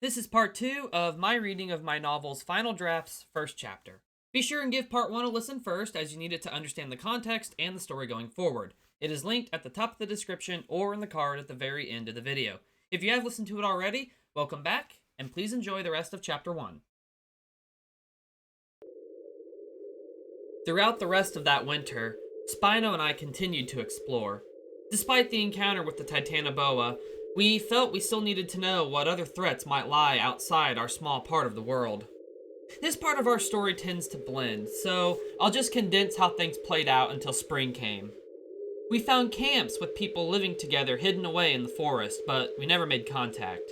This is part 2 of my reading of my novel's Final Draft's first chapter. Be sure and give part 1 a listen first, as you need it to understand the context and the story going forward. It is linked at the top of the description or in the card at the very end of the video. If you have listened to it already, welcome back, and please enjoy the rest of chapter 1. Throughout the rest of that winter, Spino and I continued to explore. Despite the encounter with the Titanoboa, we felt we still needed to know what other threats might lie outside our small part of the world. This part of our story tends to blend, so I'll just condense how things played out until spring came. We found camps with people living together hidden away in the forest, but we never made contact.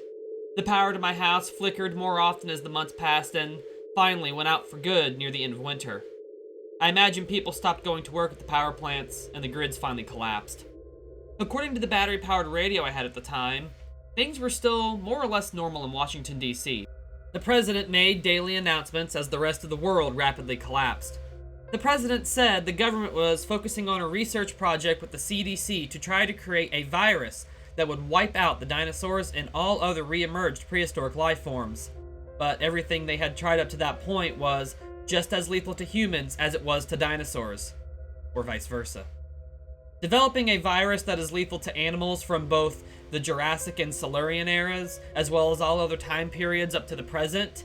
The power to my house flickered more often as the months passed and finally went out for good near the end of winter. I imagine people stopped going to work at the power plants and the grids finally collapsed. According to the battery-powered radio I had at the time, things were still more or less normal in Washington, D.C. The president made daily announcements as the rest of the world rapidly collapsed. The president said the government was focusing on a research project with the CDC to try to create a virus that would wipe out the dinosaurs and all other re-emerged prehistoric life forms. But everything they had tried up to that point was just as lethal to humans as it was to dinosaurs, or vice versa. Developing a virus that is lethal to animals from both the Jurassic and Silurian eras, as well as all other time periods up to the present,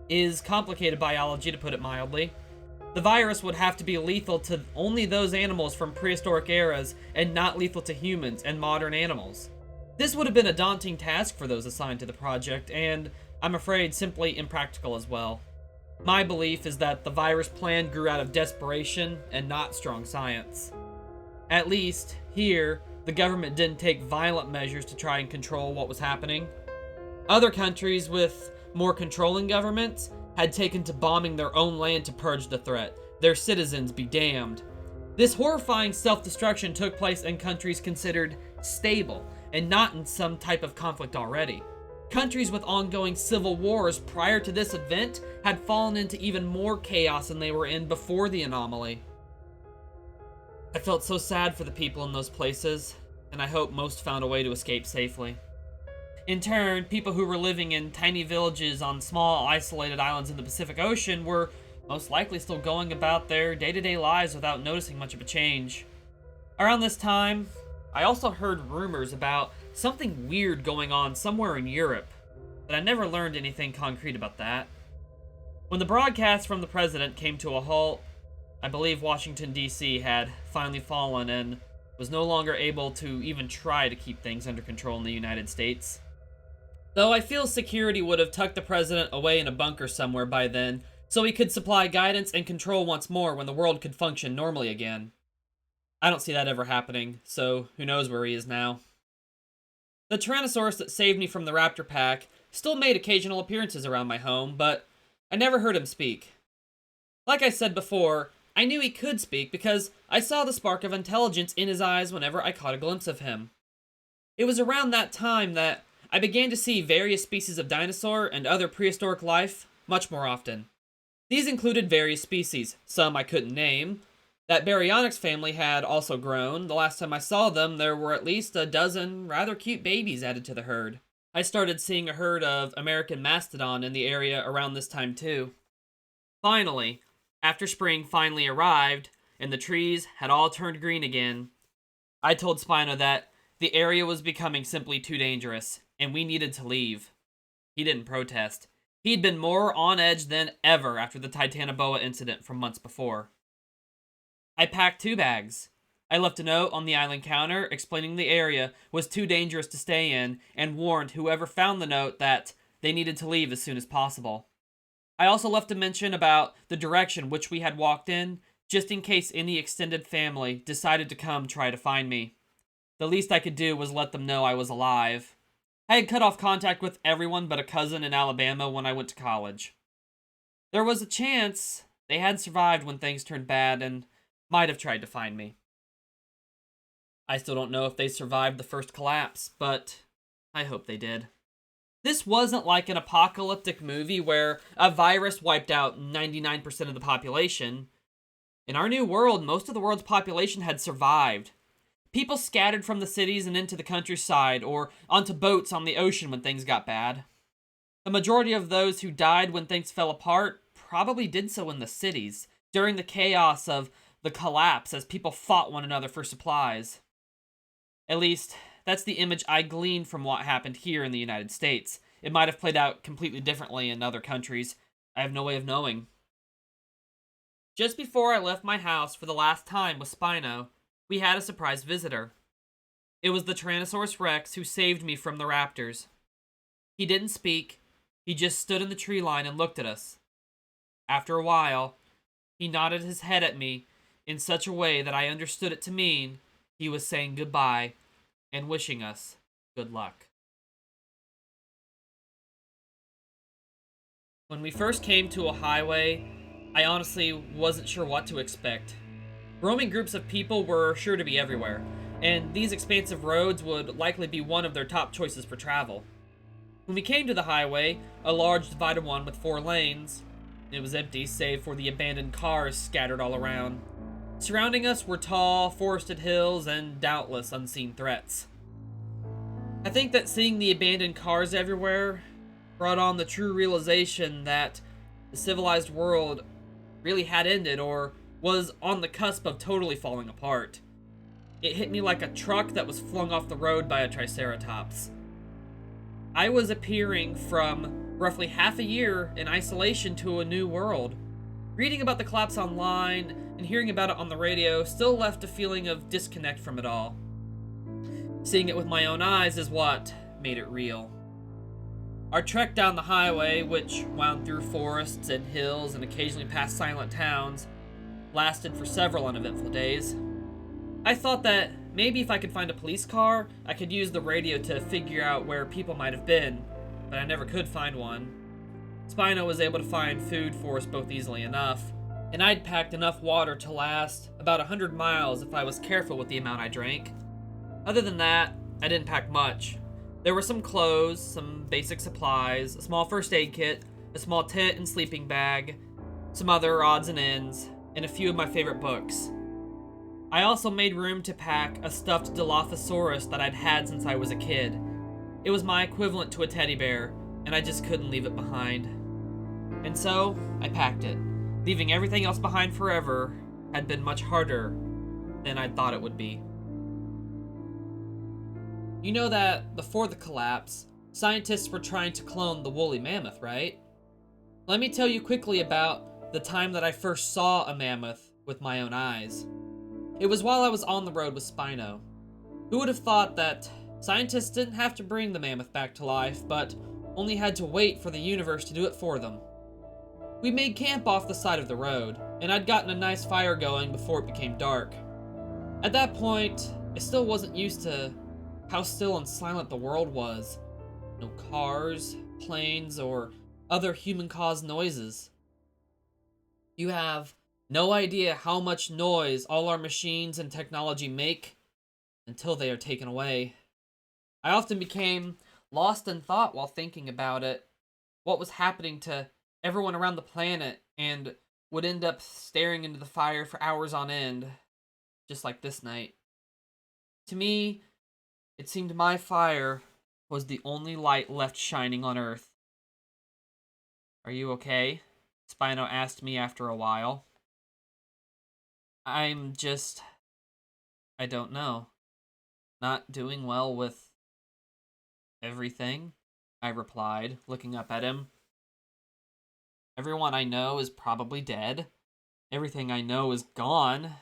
is complicated biology, to put it mildly. The virus would have to be lethal to only those animals from prehistoric eras and not lethal to humans and modern animals. This would have been a daunting task for those assigned to the project, and I'm afraid simply impractical as well. My belief is that the virus plan grew out of desperation and not strong science. At least, here, the government didn't take violent measures to try and control what was happening. Other countries with more controlling governments had taken to bombing their own land to purge the threat. Their citizens be damned. This horrifying self-destruction took place in countries considered stable and not in some type of conflict already. Countries with ongoing civil wars prior to this event had fallen into even more chaos than they were in before the anomaly. I felt so sad for the people in those places, and I hope most found a way to escape safely. In turn, people who were living in tiny villages on small, isolated islands in the Pacific Ocean were most likely still going about their day-to-day lives without noticing much of a change. Around this time, I also heard rumors about something weird going on somewhere in Europe, but I never learned anything concrete about that. When the broadcast from the president came to a halt, I believe Washington, D.C. had finally fallen and was no longer able to even try to keep things under control in the United States. Though I feel security would have tucked the president away in a bunker somewhere by then, so he could supply guidance and control once more when the world could function normally again. I don't see that ever happening, so who knows where he is now. The Tyrannosaurus that saved me from the raptor pack still made occasional appearances around my home, but I never heard him speak. Like I said before, I knew he could speak because I saw the spark of intelligence in his eyes whenever I caught a glimpse of him. It was around that time that I began to see various species of dinosaur and other prehistoric life much more often. These included various species, some I couldn't name. That Baryonyx family had also grown. The last time I saw them, there were at least a dozen rather cute babies added to the herd. I started seeing a herd of American mastodon in the area around this time too. Finally, after spring finally arrived, and the trees had all turned green again, I told Spino that the area was becoming simply too dangerous, and we needed to leave. He didn't protest. He'd been more on edge than ever after the Titanoboa incident from months before. I packed 2 bags. I left a note on the island counter explaining the area was too dangerous to stay in, and warned whoever found the note that they needed to leave as soon as possible. I also left a mention about the direction which we had walked in, just in case any extended family decided to come try to find me. The least I could do was let them know I was alive. I had cut off contact with everyone but a cousin in Alabama when I went to college. There was a chance they had survived when things turned bad and might have tried to find me. I still don't know if they survived the first collapse, but I hope they did. This wasn't like an apocalyptic movie where a virus wiped out 99% of the population. In our new world, most of the world's population had survived. People scattered from the cities and into the countryside or onto boats on the ocean when things got bad. The majority of those who died when things fell apart probably did so in the cities, during the chaos of the collapse as people fought one another for supplies. At least, that's the image I gleaned from what happened here in the United States. It might have played out completely differently in other countries. I have no way of knowing. Just before I left my house for the last time with Spino, we had a surprise visitor. It was the Tyrannosaurus Rex who saved me from the raptors. He didn't speak, he just stood in the tree line and looked at us. After a while, he nodded his head at me in such a way that I understood it to mean he was saying goodbye and wishing us good luck. When we first came to a highway, I honestly wasn't sure what to expect. Roaming groups of people were sure to be everywhere, and these expansive roads would likely be one of their top choices for travel. When we came to the highway, a large divided one with 4 lanes, it was empty save for the abandoned cars scattered all around. Surrounding us were tall, forested hills and doubtless unseen threats. I think that seeing the abandoned cars everywhere brought on the true realization that the civilized world really had ended or was on the cusp of totally falling apart. It hit me like a truck that was flung off the road by a triceratops. I was appearing from roughly half a year in isolation to a new world. Reading about the collapse online and hearing about it on the radio still left a feeling of disconnect from it all. Seeing it with my own eyes is what made it real. Our trek down the highway, which wound through forests and hills and occasionally past silent towns, lasted for several uneventful days. I thought that maybe if I could find a police car, I could use the radio to figure out where people might have been, but I never could find one. Spino was able to find food for us both easily enough, and I'd packed enough water to last about 100 miles if I was careful with the amount I drank. Other than that, I didn't pack much. There were some clothes, some basic supplies, a small first aid kit, a small tent and sleeping bag, some other odds and ends, and a few of my favorite books. I also made room to pack a stuffed Dilophosaurus that I'd had since I was a kid. It was my equivalent to a teddy bear, and I just couldn't leave it behind. And so, I packed it. Leaving everything else behind forever had been much harder than I'd thought it would be. You know that, before the collapse, scientists were trying to clone the woolly mammoth, right? Let me tell you quickly about the time that I first saw a mammoth with my own eyes. It was while I was on the road with Spino. Who would have thought that scientists didn't have to bring the mammoth back to life, but only had to wait for the universe to do it for them? We made camp off the side of the road, and I'd gotten a nice fire going before it became dark. At that point, I still wasn't used to how still and silent the world was. No cars, planes, or other human-caused noises. You have no idea how much noise all our machines and technology make until they are taken away. I often became lost in thought while thinking about it, what was happening to everyone around the planet, and would end up staring into the fire for hours on end, just like this night. To me, it seemed my fire was the only light left shining on Earth. "Are you okay?" Spino asked me after a while. I don't know. Not doing well with everything," I replied, looking up at him. "Everyone I know is probably dead. Everything I know is gone.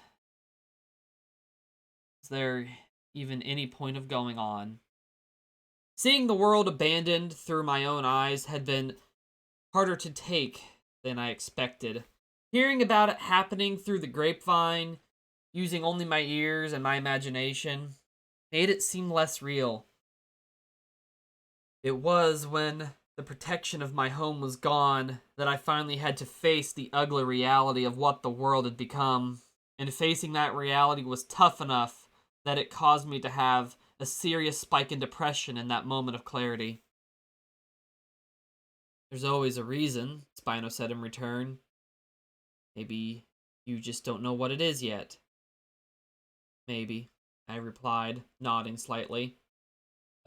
Is there even any point of going on?" Seeing the world abandoned through my own eyes had been harder to take than I expected. Hearing about it happening through the grapevine, using only my ears and my imagination, made it seem less real. It was when the protection of my home was gone that I finally had to face the ugly reality of what the world had become, and facing that reality was tough enough that it caused me to have a serious spike in depression in that moment of clarity. "There's always a reason," Spino said in return. "Maybe you just don't know what it is yet." "Maybe," I replied, nodding slightly.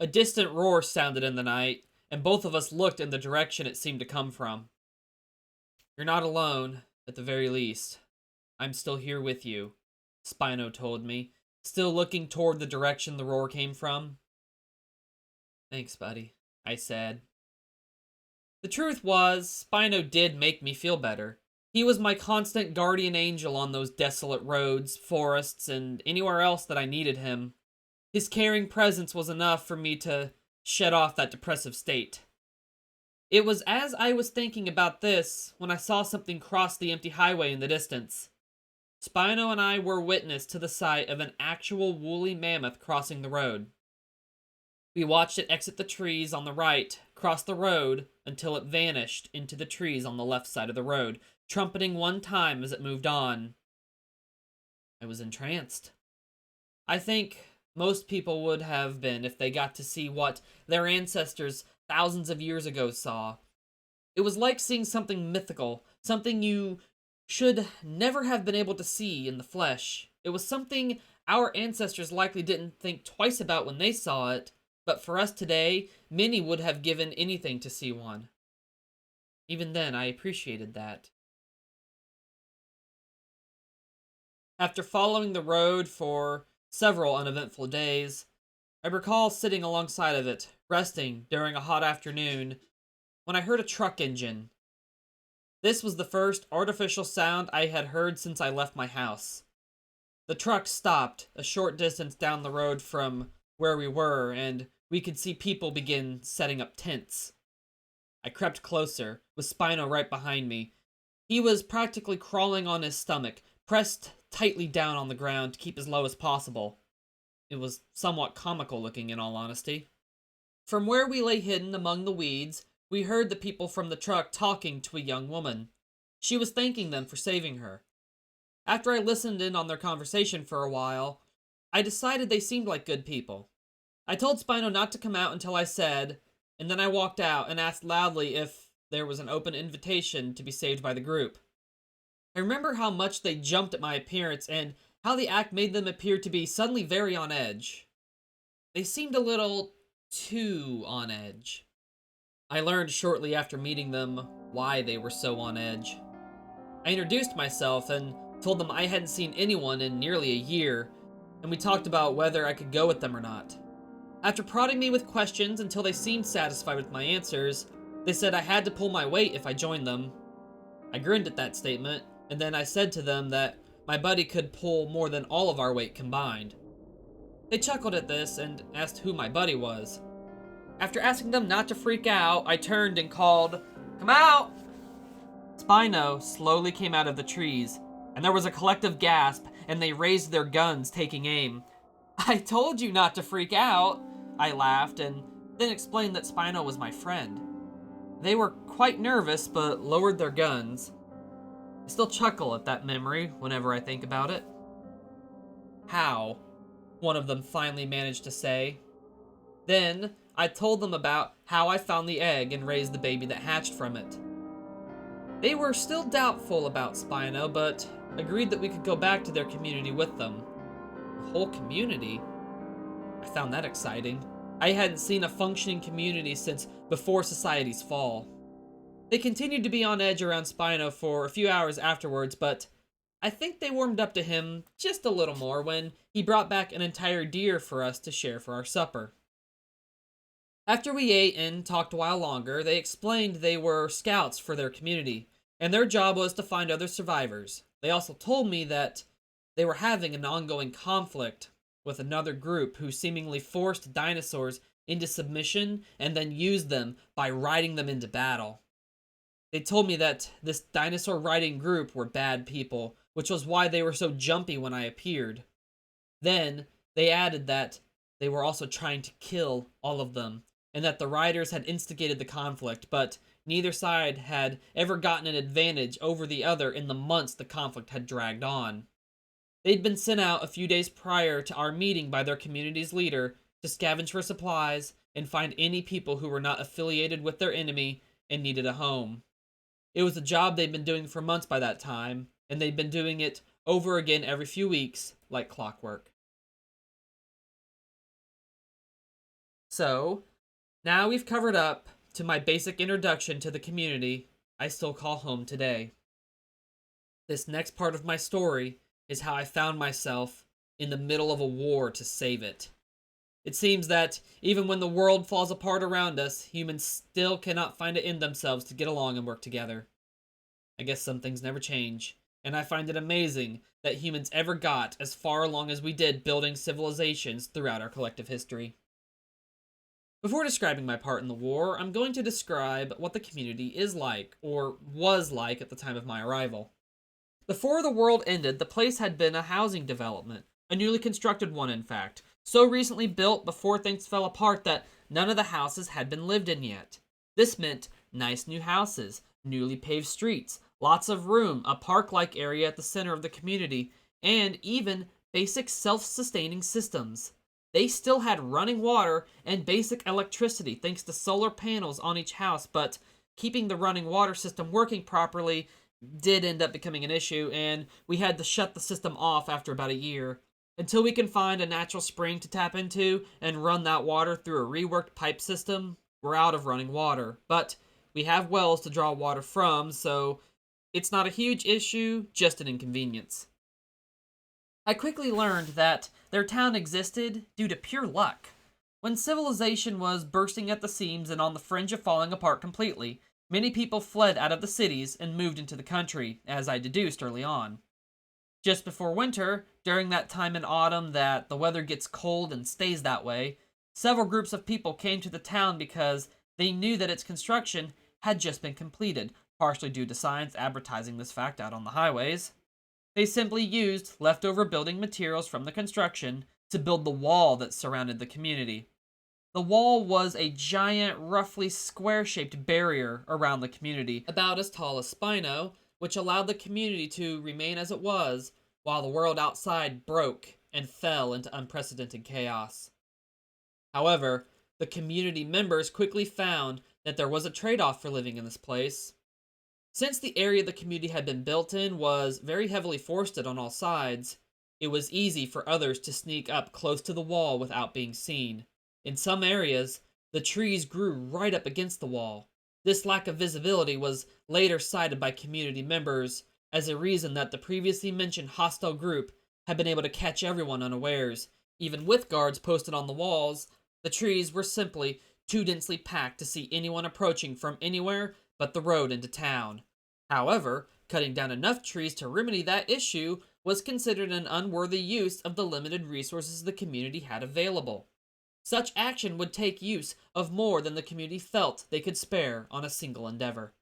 A distant roar sounded in the night, and both of us looked in the direction it seemed to come from. "You're not alone, at the very least. I'm still here with you," Spino told me, still looking toward the direction the roar came from. "Thanks, buddy," I said. The truth was, Spino did make me feel better. He was my constant guardian angel on those desolate roads, forests, and anywhere else that I needed him. His caring presence was enough for me to shed off that depressive state. It was as I was thinking about this when I saw something cross the empty highway in the distance. Spino and I were witness to the sight of an actual woolly mammoth crossing the road. We watched it exit the trees on the right, cross the road, until it vanished into the trees on the left side of the road, trumpeting one time as it moved on. I was entranced. I think most people would have been if they got to see what their ancestors thousands of years ago saw. It was like seeing something mythical, something you should never have been able to see in the flesh. It was something our ancestors likely didn't think twice about when they saw it, but for us today, many would have given anything to see one. Even then, I appreciated that. After following the road for several uneventful days, I recall sitting alongside of it, resting during a hot afternoon, when I heard a truck engine. This was the first artificial sound I had heard since I left my house. The truck stopped a short distance down the road from where we were, and we could see people begin setting up tents. I crept closer, with Spino right behind me. He was practically crawling on his stomach, pressed tightly down on the ground to keep as low as possible. It was somewhat comical looking, in all honesty. From where we lay hidden among the weeds, we heard the people from the truck talking to a young woman. She was thanking them for saving her. After I listened in on their conversation for a while, I decided they seemed like good people. I told Spino not to come out until I said, and then I walked out and asked loudly if there was an open invitation to be saved by the group. I remember how much they jumped at my appearance and how the act made them appear to be suddenly very on edge. They seemed a little too on edge. I learned shortly after meeting them why they were so on edge. I introduced myself and told them I hadn't seen anyone in nearly a year, and we talked about whether I could go with them or not. After prodding me with questions until they seemed satisfied with my answers, they said I had to pull my weight if I joined them. I grinned at that statement, and then I said to them that my buddy could pull more than all of our weight combined. They chuckled at this and asked who my buddy was. After asking them not to freak out, I turned and called, "Come out!" Spino slowly came out of the trees, and there was a collective gasp, and they raised their guns, taking aim. "I told you not to freak out," I laughed, and then explained that Spino was my friend. They were quite nervous, but lowered their guns. I still chuckle at that memory whenever I think about it. "How?" one of them finally managed to say. Then I told them about how I found the egg and raised the baby that hatched from it. They were still doubtful about Spino, but agreed that we could go back to their community with them. A whole community? I found that exciting. I hadn't seen a functioning community since before society's fall. They continued to be on edge around Spino for a few hours afterwards, but I think they warmed up to him just a little more when he brought back an entire deer for us to share for our supper. After we ate and talked a while longer, they explained they were scouts for their community, and their job was to find other survivors. They also told me that they were having an ongoing conflict with another group who seemingly forced dinosaurs into submission and then used them by riding them into battle. They told me that this dinosaur riding group were bad people, which was why they were so jumpy when I appeared. Then they added that they were also trying to kill all of them, and that the riders had instigated the conflict, but neither side had ever gotten an advantage over the other in the months the conflict had dragged on. They'd been sent out a few days prior to our meeting by their community's leader to scavenge for supplies and find any people who were not affiliated with their enemy and needed a home. It was a job they'd been doing for months by that time, and they'd been doing it over again every few weeks, like clockwork. So, now we've covered up to my basic introduction to the community I still call home today. This next part of my story is how I found myself in the middle of a war to save it. It seems that even when the world falls apart around us, humans still cannot find it in themselves to get along and work together. I guess some things never change, and I find it amazing that humans ever got as far along as we did building civilizations throughout our collective history. Before describing my part in the war, I'm going to describe what the community is like, or was like at the time of my arrival. Before the world ended, the place had been a housing development, a newly constructed one in fact, so recently built before things fell apart that none of the houses had been lived in yet. This meant nice new houses, newly paved streets, lots of room, a park-like area at the center of the community, and even basic self-sustaining systems. They still had running water and basic electricity thanks to solar panels on each house, but keeping the running water system working properly did end up becoming an issue, and we had to shut the system off after about a year. Until we can find a natural spring to tap into and run that water through a reworked pipe system, we're out of running water. But we have wells to draw water from, so it's not a huge issue, just an inconvenience. I quickly learned that their town existed due to pure luck. When civilization was bursting at the seams and on the fringe of falling apart completely, many people fled out of the cities and moved into the country, as I deduced early on. Just before winter, during that time in autumn that the weather gets cold and stays that way, several groups of people came to the town because they knew that its construction had just been completed, partially due to signs advertising this fact out on the highways. They simply used leftover building materials from the construction to build the wall that surrounded the community. The wall was a giant, roughly square-shaped barrier around the community, about as tall as Spino, which allowed the community to remain as it was, while the world outside broke and fell into unprecedented chaos. However, the community members quickly found that there was a trade-off for living in this place. Since the area the community had been built in was very heavily forested on all sides, it was easy for others to sneak up close to the wall without being seen. In some areas, the trees grew right up against the wall. This lack of visibility was later cited by community members as a reason that the previously mentioned hostile group had been able to catch everyone unawares. Even with guards posted on the walls, the trees were simply too densely packed to see anyone approaching from anywhere but the road into town. However, cutting down enough trees to remedy that issue was considered an unworthy use of the limited resources the community had available. Such action would take use of more than the community felt they could spare on a single endeavor.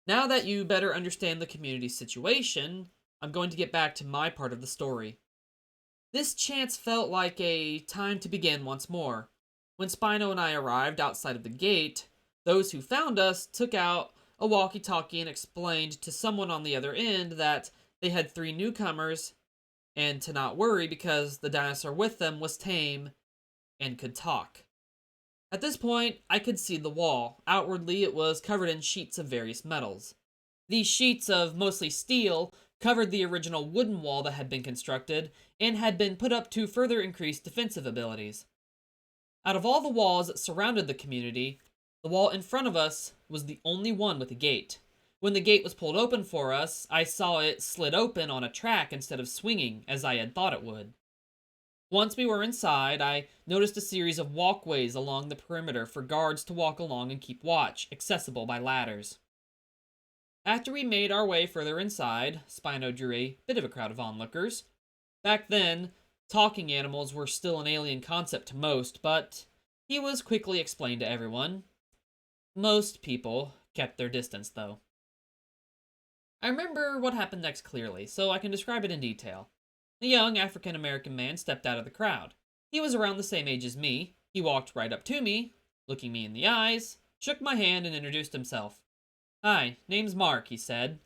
Now that you better understand the community's situation, I'm going to get back to my part of the story. This chance felt like a time to begin once more. When Spino and I arrived outside of the gate, those who found us took out a walkie-talkie and explained to someone on the other end that they had 3 newcomers and to not worry because the dinosaur with them was tame and could talk. At this point, I could see the wall. Outwardly, it was covered in sheets of various metals. These sheets of mostly steel covered the original wooden wall that had been constructed and had been put up to further increase defensive abilities. Out of all the walls that surrounded the community, the wall in front of us was the only one with a gate. When the gate was pulled open for us, I saw it slid open on a track instead of swinging as I had thought it would. Once we were inside, I noticed a series of walkways along the perimeter for guards to walk along and keep watch, accessible by ladders. After we made our way further inside, Spino drew a bit of a crowd of onlookers. Back then, talking animals were still an alien concept to most, but he was quickly explained to everyone. Most people kept their distance, though. I remember what happened next clearly, so I can describe it in detail. A young African-American man stepped out of the crowd. He was around the same age as me. He walked right up to me, looking me in the eyes, shook my hand, and introduced himself. "Hi, name's Mark," he said.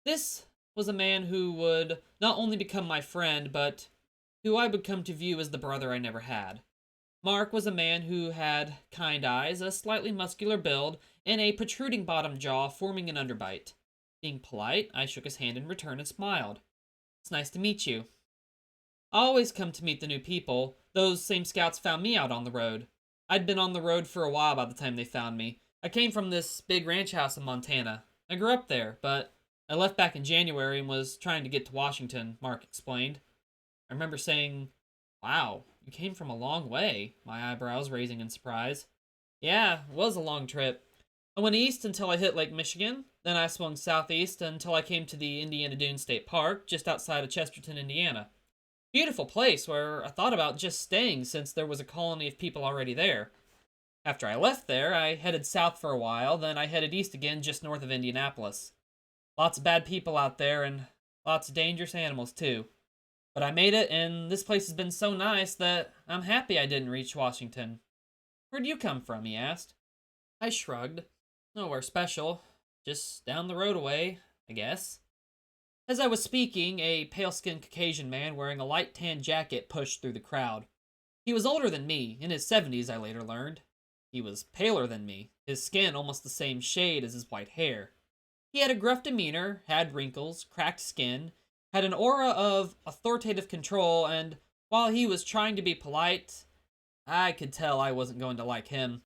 This was a man who would not only become my friend, but who I would come to view as the brother I never had. Mark was a man who had kind eyes, a slightly muscular build, and a protruding bottom jaw forming an underbite. Being polite, I shook his hand in return and smiled. "It's nice to meet you. I always come to meet the new people. Those same scouts found me out on the road. I'd been on the road for a while by the time they found me. I came from this big ranch house in Montana. I grew up there, but I left back in January and was trying to get to Washington, Mark explained. I remember saying, "Wow, you came from a long way," my eyebrows raising in surprise. Yeah, it was a long trip. I went east until I hit Lake Michigan, then I swung southeast until I came to the Indiana Dunes State Park, just outside of Chesterton, Indiana. Beautiful place where I thought about just staying since there was a colony of people already there. After I left there, I headed south for a while, then I headed east again just north of Indianapolis. Lots of bad people out there and lots of dangerous animals too. But I made it, and this place has been so nice that I'm happy I didn't reach Washington. Where'd you come from? He asked. I shrugged. Nowhere special. Just down the road away, I guess. As I was speaking, a pale-skinned Caucasian man wearing a light tan jacket pushed through the crowd. He was older than me, in his 70s I later learned. He was paler than me, his skin almost the same shade as his white hair. He had a gruff demeanor, had wrinkles, cracked skin, had an aura of authoritative control, and while he was trying to be polite, I could tell I wasn't going to like him.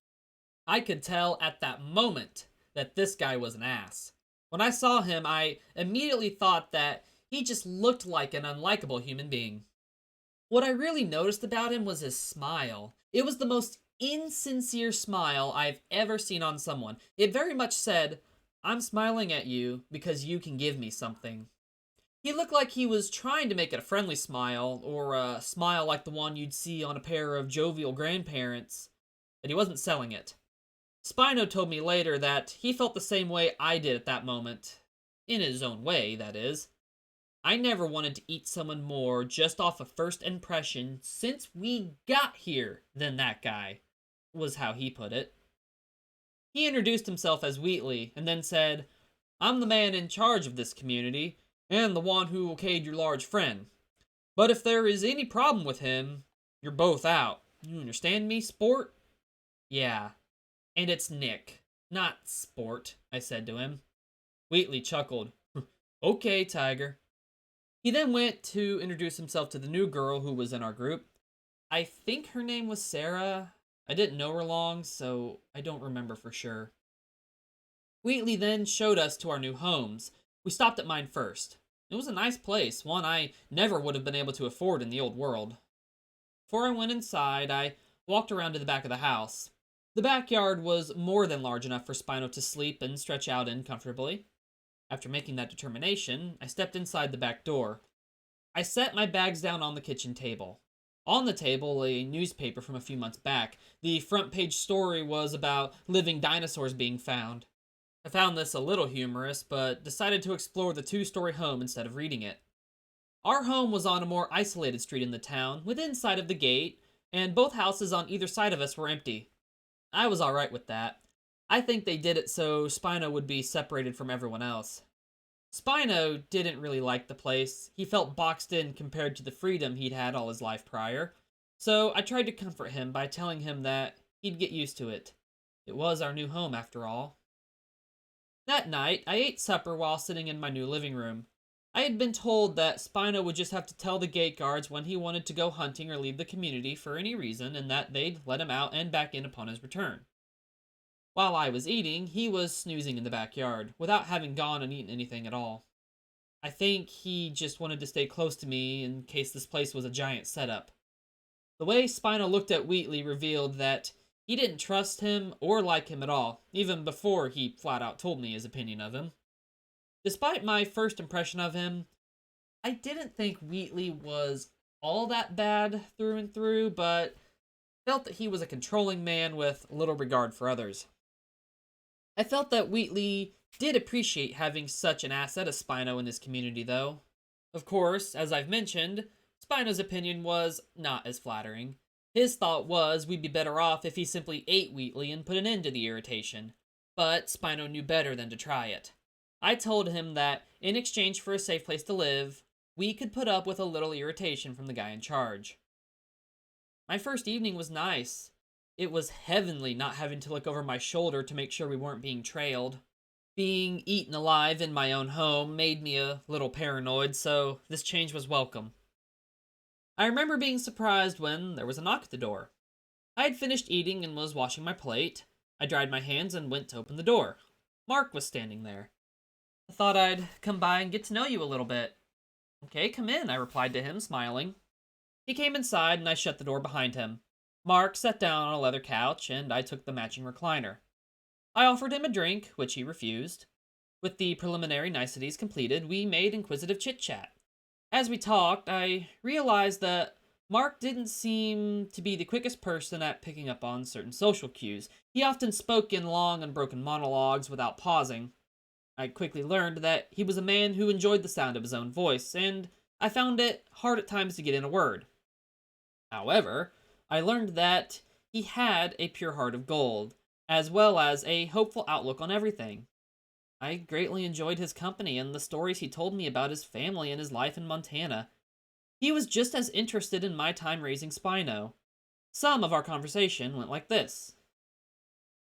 I could tell at that moment that this guy was an ass. When I saw him, I immediately thought that he just looked like an unlikable human being. What I really noticed about him was his smile. It was the most insincere smile I've ever seen on someone. It very much said, "I'm smiling at you because you can give me something." He looked like he was trying to make it a friendly smile, or a smile like the one you'd see on a pair of jovial grandparents, but he wasn't selling it. Spino told me later that he felt the same way I did at that moment. In his own way, that is. I never wanted to eat someone more just off of first impression since we got here than that guy, was how he put it. He introduced himself as Wheatley and then said, "I'm the man in charge of this community and the one who okayed your large friend. But if there is any problem with him, you're both out. You understand me, sport?" "Yeah. And it's Nick, not sport," I said to him. Wheatley chuckled. "Okay, Tiger." He then went to introduce himself to the new girl who was in our group. I think her name was Sarah. I didn't know her long, so I don't remember for sure. Wheatley then showed us to our new homes. We stopped at mine first. It was a nice place, one I never would have been able to afford in the old world. Before I went inside, I walked around to the back of the house. The backyard was more than large enough for Spino to sleep and stretch out in comfortably. After making that determination, I stepped inside the back door. I set my bags down on the kitchen table. On the table, a newspaper from a few months back. The front page story was about living dinosaurs being found. I found this a little humorous, but decided to explore the two-story home instead of reading it. Our home was on a more isolated street in the town, within sight of the gate, and both houses on either side of us were empty. I was alright with that. I think they did it so Spino would be separated from everyone else. Spino didn't really like the place. He felt boxed in compared to the freedom he'd had all his life prior. So I tried to comfort him by telling him that he'd get used to it. It was our new home after all. That night, I ate supper while sitting in my new living room. I had been told that Spino would just have to tell the gate guards when he wanted to go hunting or leave the community for any reason, and that they'd let him out and back in upon his return. While I was eating, he was snoozing in the backyard, without having gone and eaten anything at all. I think he just wanted to stay close to me in case this place was a giant setup. The way Spino looked at Wheatley revealed that he didn't trust him or like him at all, even before he flat out told me his opinion of him. Despite my first impression of him, I didn't think Wheatley was all that bad through and through, but felt that he was a controlling man with little regard for others. I felt that Wheatley did appreciate having such an asset as Spino in his community, though. Of course, as I've mentioned, Spino's opinion was not as flattering. His thought was we'd be better off if he simply ate Wheatley and put an end to the irritation. But Spino knew better than to try it. I told him that, in exchange for a safe place to live, we could put up with a little irritation from the guy in charge. My first evening was nice. It was heavenly not having to look over my shoulder to make sure we weren't being trailed. Being eaten alive in my own home made me a little paranoid, so this change was welcome. I remember being surprised when there was a knock at the door. I had finished eating and was washing my plate. I dried my hands and went to open the door. Mark was standing there. I thought I'd come by and get to know you a little bit. Okay, come in, I replied to him, smiling. He came inside and I shut the door behind him. Mark sat down on a leather couch and I took the matching recliner. I offered him a drink, which he refused. With the preliminary niceties completed, we made inquisitive chit-chat. As we talked, I realized that Mark didn't seem to be the quickest person at picking up on certain social cues. He often spoke in long, unbroken monologues without pausing. I quickly learned that he was a man who enjoyed the sound of his own voice, and I found it hard at times to get in a word. However, I learned that he had a pure heart of gold, as well as a hopeful outlook on everything. I greatly enjoyed his company and the stories he told me about his family and his life in Montana. He was just as interested in my time raising Spino. Some of our conversation went like this.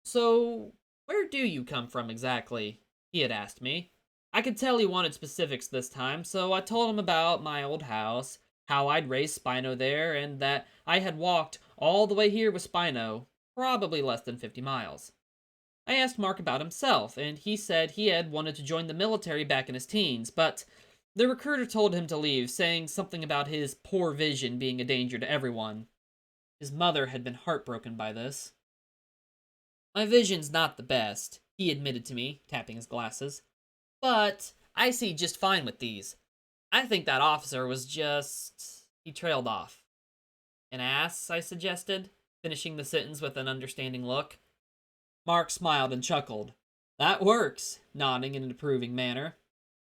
So, where do you come from exactly? He had asked me. I could tell he wanted specifics this time, so I told him about my old house, how I'd raised Spino there, and that I had walked all the way here with Spino, probably less than 50 miles. I asked Mark about himself, and he said he had wanted to join the military back in his teens, but the recruiter told him to leave, saying something about his poor vision being a danger to everyone. His mother had been heartbroken by this. My vision's not the best, he admitted to me, tapping his glasses. But I see just fine with these. I think that officer was just... He trailed off. An ass, I suggested, finishing the sentence with an understanding look. Mark smiled and chuckled. That works, nodding in an approving manner.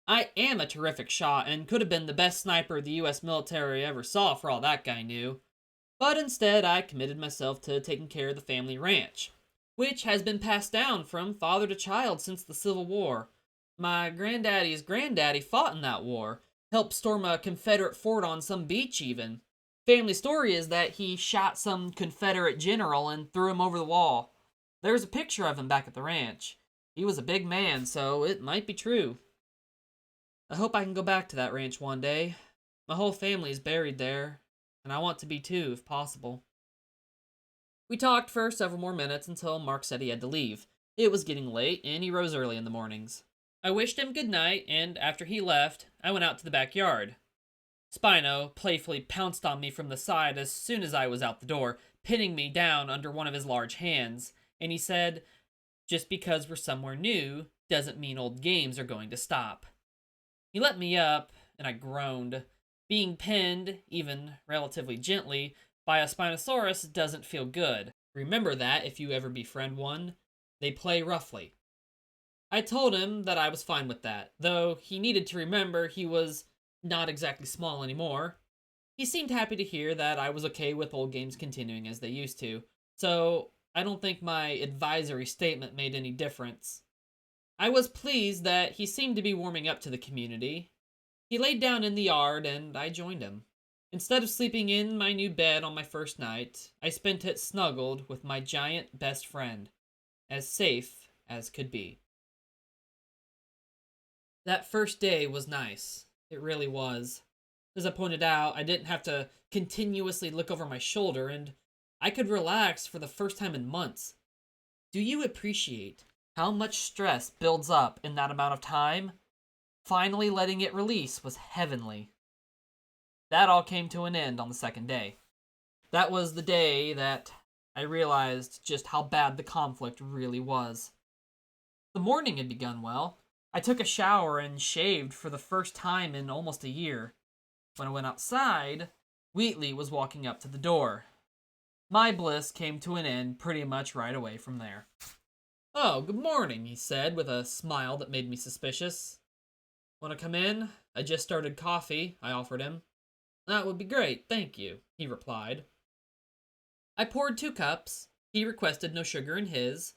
I am a terrific shot and could have been the best sniper the US military ever saw for all that guy knew. But instead, I committed myself to taking care of the family ranch, which has been passed down from father to child since the Civil War. My granddaddy's granddaddy fought in that war, helped storm a Confederate fort on some beach even. Family story is that he shot some Confederate general and threw him over the wall. There's a picture of him back at the ranch. He was a big man, so it might be true. I hope I can go back to that ranch one day. My whole family is buried there, and I want to be too, if possible. We talked for several more minutes until Mark said he had to leave. It was getting late, and he rose early in the mornings. I wished him good night, and after he left, I went out to the backyard. Spino playfully pounced on me from the side as soon as I was out the door, pinning me down under one of his large hands, and he said, "Just because we're somewhere new doesn't mean old games are going to stop." He let me up, and I groaned. Being pinned, even relatively gently, by a Spinosaurus doesn't feel good. Remember that if you ever befriend one. They play roughly. I told him that I was fine with that, though he needed to remember he was not exactly small anymore. He seemed happy to hear that I was okay with old games continuing as they used to, so I don't think my advisory statement made any difference. I was pleased that he seemed to be warming up to the community. He laid down in the yard, and I joined him. Instead of sleeping in my new bed on my first night, I spent it snuggled with my giant best friend, as safe as could be. That first day was nice. It really was. As I pointed out, I didn't have to continuously look over my shoulder, and I could relax for the first time in months. Do you appreciate how much stress builds up in that amount of time? Finally letting it release was heavenly. That all came to an end on the second day. That was the day that I realized just how bad the conflict really was. The morning had begun well. I took a shower and shaved for the first time in almost a year. When I went outside, Wheatley was walking up to the door. My bliss came to an end pretty much right away from there. "Oh, good morning," he said with a smile that made me suspicious. "Want to come in? I just started coffee," I offered him. "That would be great, thank you," he replied. I poured 2 cups. He requested no sugar in his.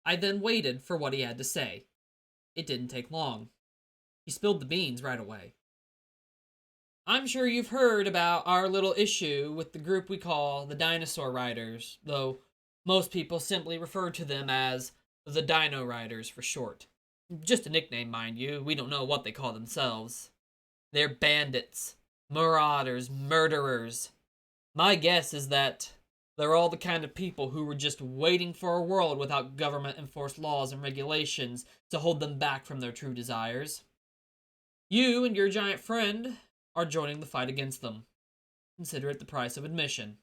I then waited for what he had to say. It didn't take long. He spilled the beans right away. "I'm sure you've heard about our little issue with the group we call the Dinosaur Riders, though most people simply refer to them as the Dino Riders for short. Just a nickname, mind you. We don't know what they call themselves. They're bandits, marauders, murderers. My guess is that They're all the kind of people who were just waiting for a world without government-enforced laws and regulations to hold them back from their true desires. You and your giant friend are joining the fight against them. Consider it the price of admission."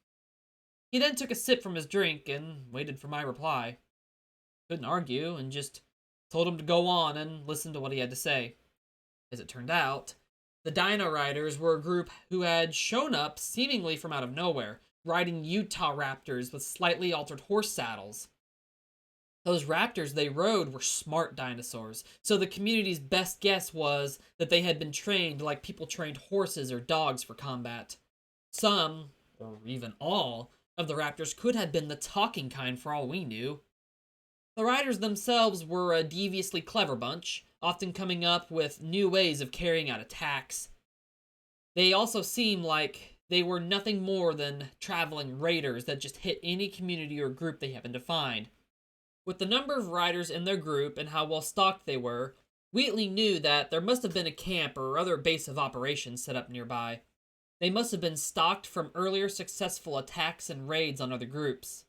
He then took a sip from his drink and waited for my reply. Couldn't argue, and just told him to go on and listen to what he had to say. As it turned out, the Dino Riders were a group who had shown up seemingly from out of nowhere, riding Utah raptors with slightly altered horse saddles. Those raptors they rode were smart dinosaurs, so the community's best guess was that they had been trained like people trained horses or dogs for combat. Some, or even all, of the raptors could have been the talking kind for all we knew. The riders themselves were a deviously clever bunch, often coming up with new ways of carrying out attacks. They also seemed like they were nothing more than traveling raiders that just hit any community or group they happened to find. With the number of riders in their group and how well stocked they were, Wheatley knew that there must have been a camp or other base of operations set up nearby. They must have been stocked from earlier successful attacks and raids on other groups.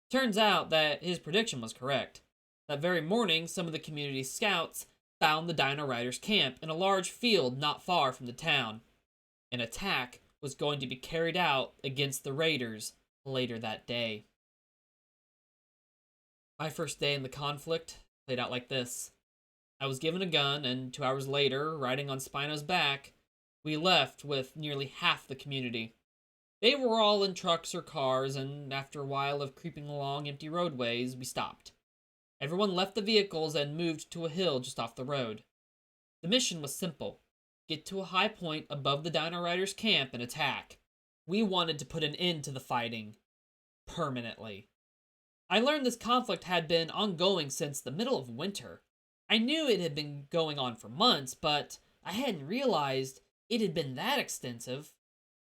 Turns out that his prediction was correct. That very morning, some of the community's scouts found the Dino Riders' camp in a large field not far from the town. An attack was going to be carried out against the raiders later that day. My first day in the conflict played out like this. I was given a gun, and 2 hours later, riding on Spino's back, we left with nearly half the community. They were all in trucks or cars, and after a while of creeping along empty roadways, we stopped. Everyone left the vehicles and moved to a hill just off the road. The mission was simple. Get to a high point above the Dino Riders' camp and attack. We wanted to put an end to the fighting. Permanently. I learned this conflict had been ongoing since the middle of winter. I knew it had been going on for months, but I hadn't realized it had been that extensive.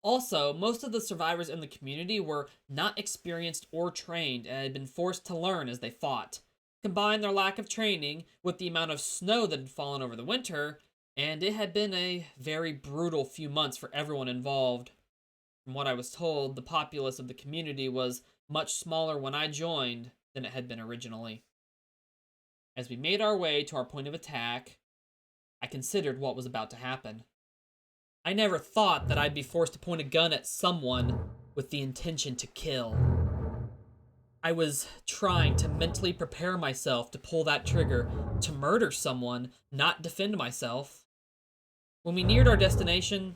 Also, most of the survivors in the community were not experienced or trained and had been forced to learn as they fought. Combine their lack of training with the amount of snow that had fallen over the winter, and it had been a very brutal few months for everyone involved. From what I was told, the populace of the community was much smaller when I joined than it had been originally. As we made our way to our point of attack, I considered what was about to happen. I never thought that I'd be forced to point a gun at someone with the intention to kill. I was trying to mentally prepare myself to pull that trigger, to murder someone, not defend myself. When we neared our destination,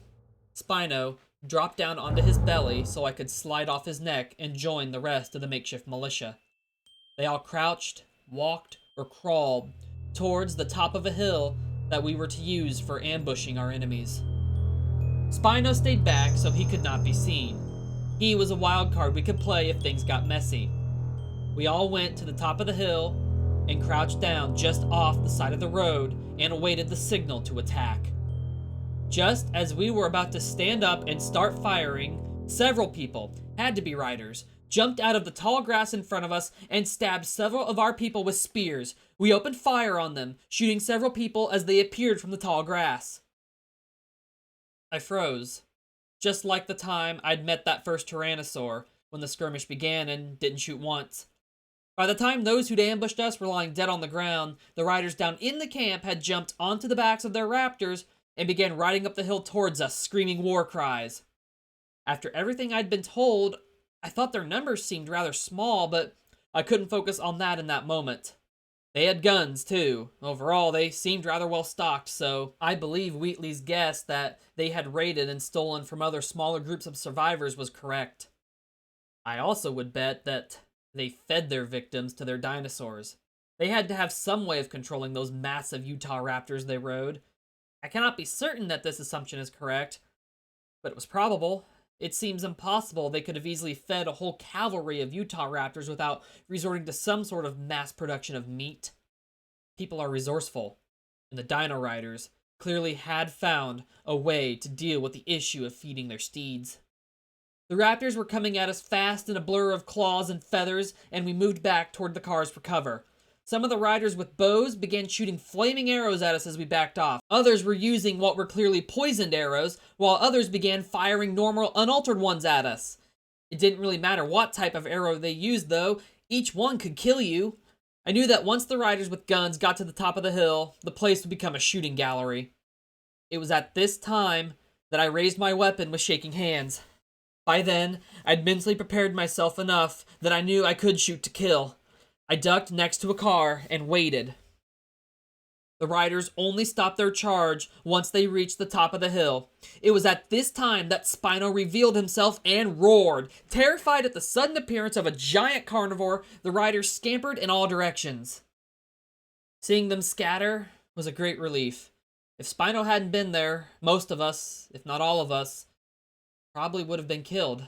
Spino dropped down onto his belly so I could slide off his neck and join the rest of the makeshift militia. They all crouched, walked, or crawled towards the top of a hill that we were to use for ambushing our enemies. Spino stayed back so he could not be seen. He was a wild card we could play if things got messy. We all went to the top of the hill and crouched down just off the side of the road and awaited the signal to attack. Just as we were about to stand up and start firing, several people, had to be riders, jumped out of the tall grass in front of us and stabbed several of our people with spears. We opened fire on them, shooting several people as they appeared from the tall grass. I froze, just like the time I'd met that first Tyrannosaur when the skirmish began and didn't shoot once. By the time those who'd ambushed us were lying dead on the ground, the riders down in the camp had jumped onto the backs of their raptors and began riding up the hill towards us, screaming war cries. After everything I'd been told, I thought their numbers seemed rather small, but I couldn't focus on that in that moment. They had guns, too. Overall, they seemed rather well stocked, so I believe Wheatley's guess that they had raided and stolen from other smaller groups of survivors was correct. I also would bet that they fed their victims to their dinosaurs. They had to have some way of controlling those massive Utah raptors they rode. I cannot be certain that this assumption is correct, but it was probable. It seems impossible they could have easily fed a whole cavalry of Utah raptors without resorting to some sort of mass production of meat. People are resourceful, and the Dino Riders clearly had found a way to deal with the issue of feeding their steeds. The raptors were coming at us fast in a blur of claws and feathers, and we moved back toward the cars for cover. Some of the riders with bows began shooting flaming arrows at us as we backed off. Others were using what were clearly poisoned arrows, while others began firing normal, unaltered ones at us. It didn't really matter what type of arrow they used, though. Each one could kill you. I knew that once the riders with guns got to the top of the hill, the place would become a shooting gallery. It was at this time that I raised my weapon with shaking hands. By then, I'd mentally prepared myself enough that I knew I could shoot to kill. I ducked next to a car and waited. The riders only stopped their charge once they reached the top of the hill. It was at this time that Spino revealed himself and roared. Terrified at the sudden appearance of a giant carnivore, the riders scampered in all directions. Seeing them scatter was a great relief. If Spino hadn't been there, most of us, if not all of us, probably would have been killed.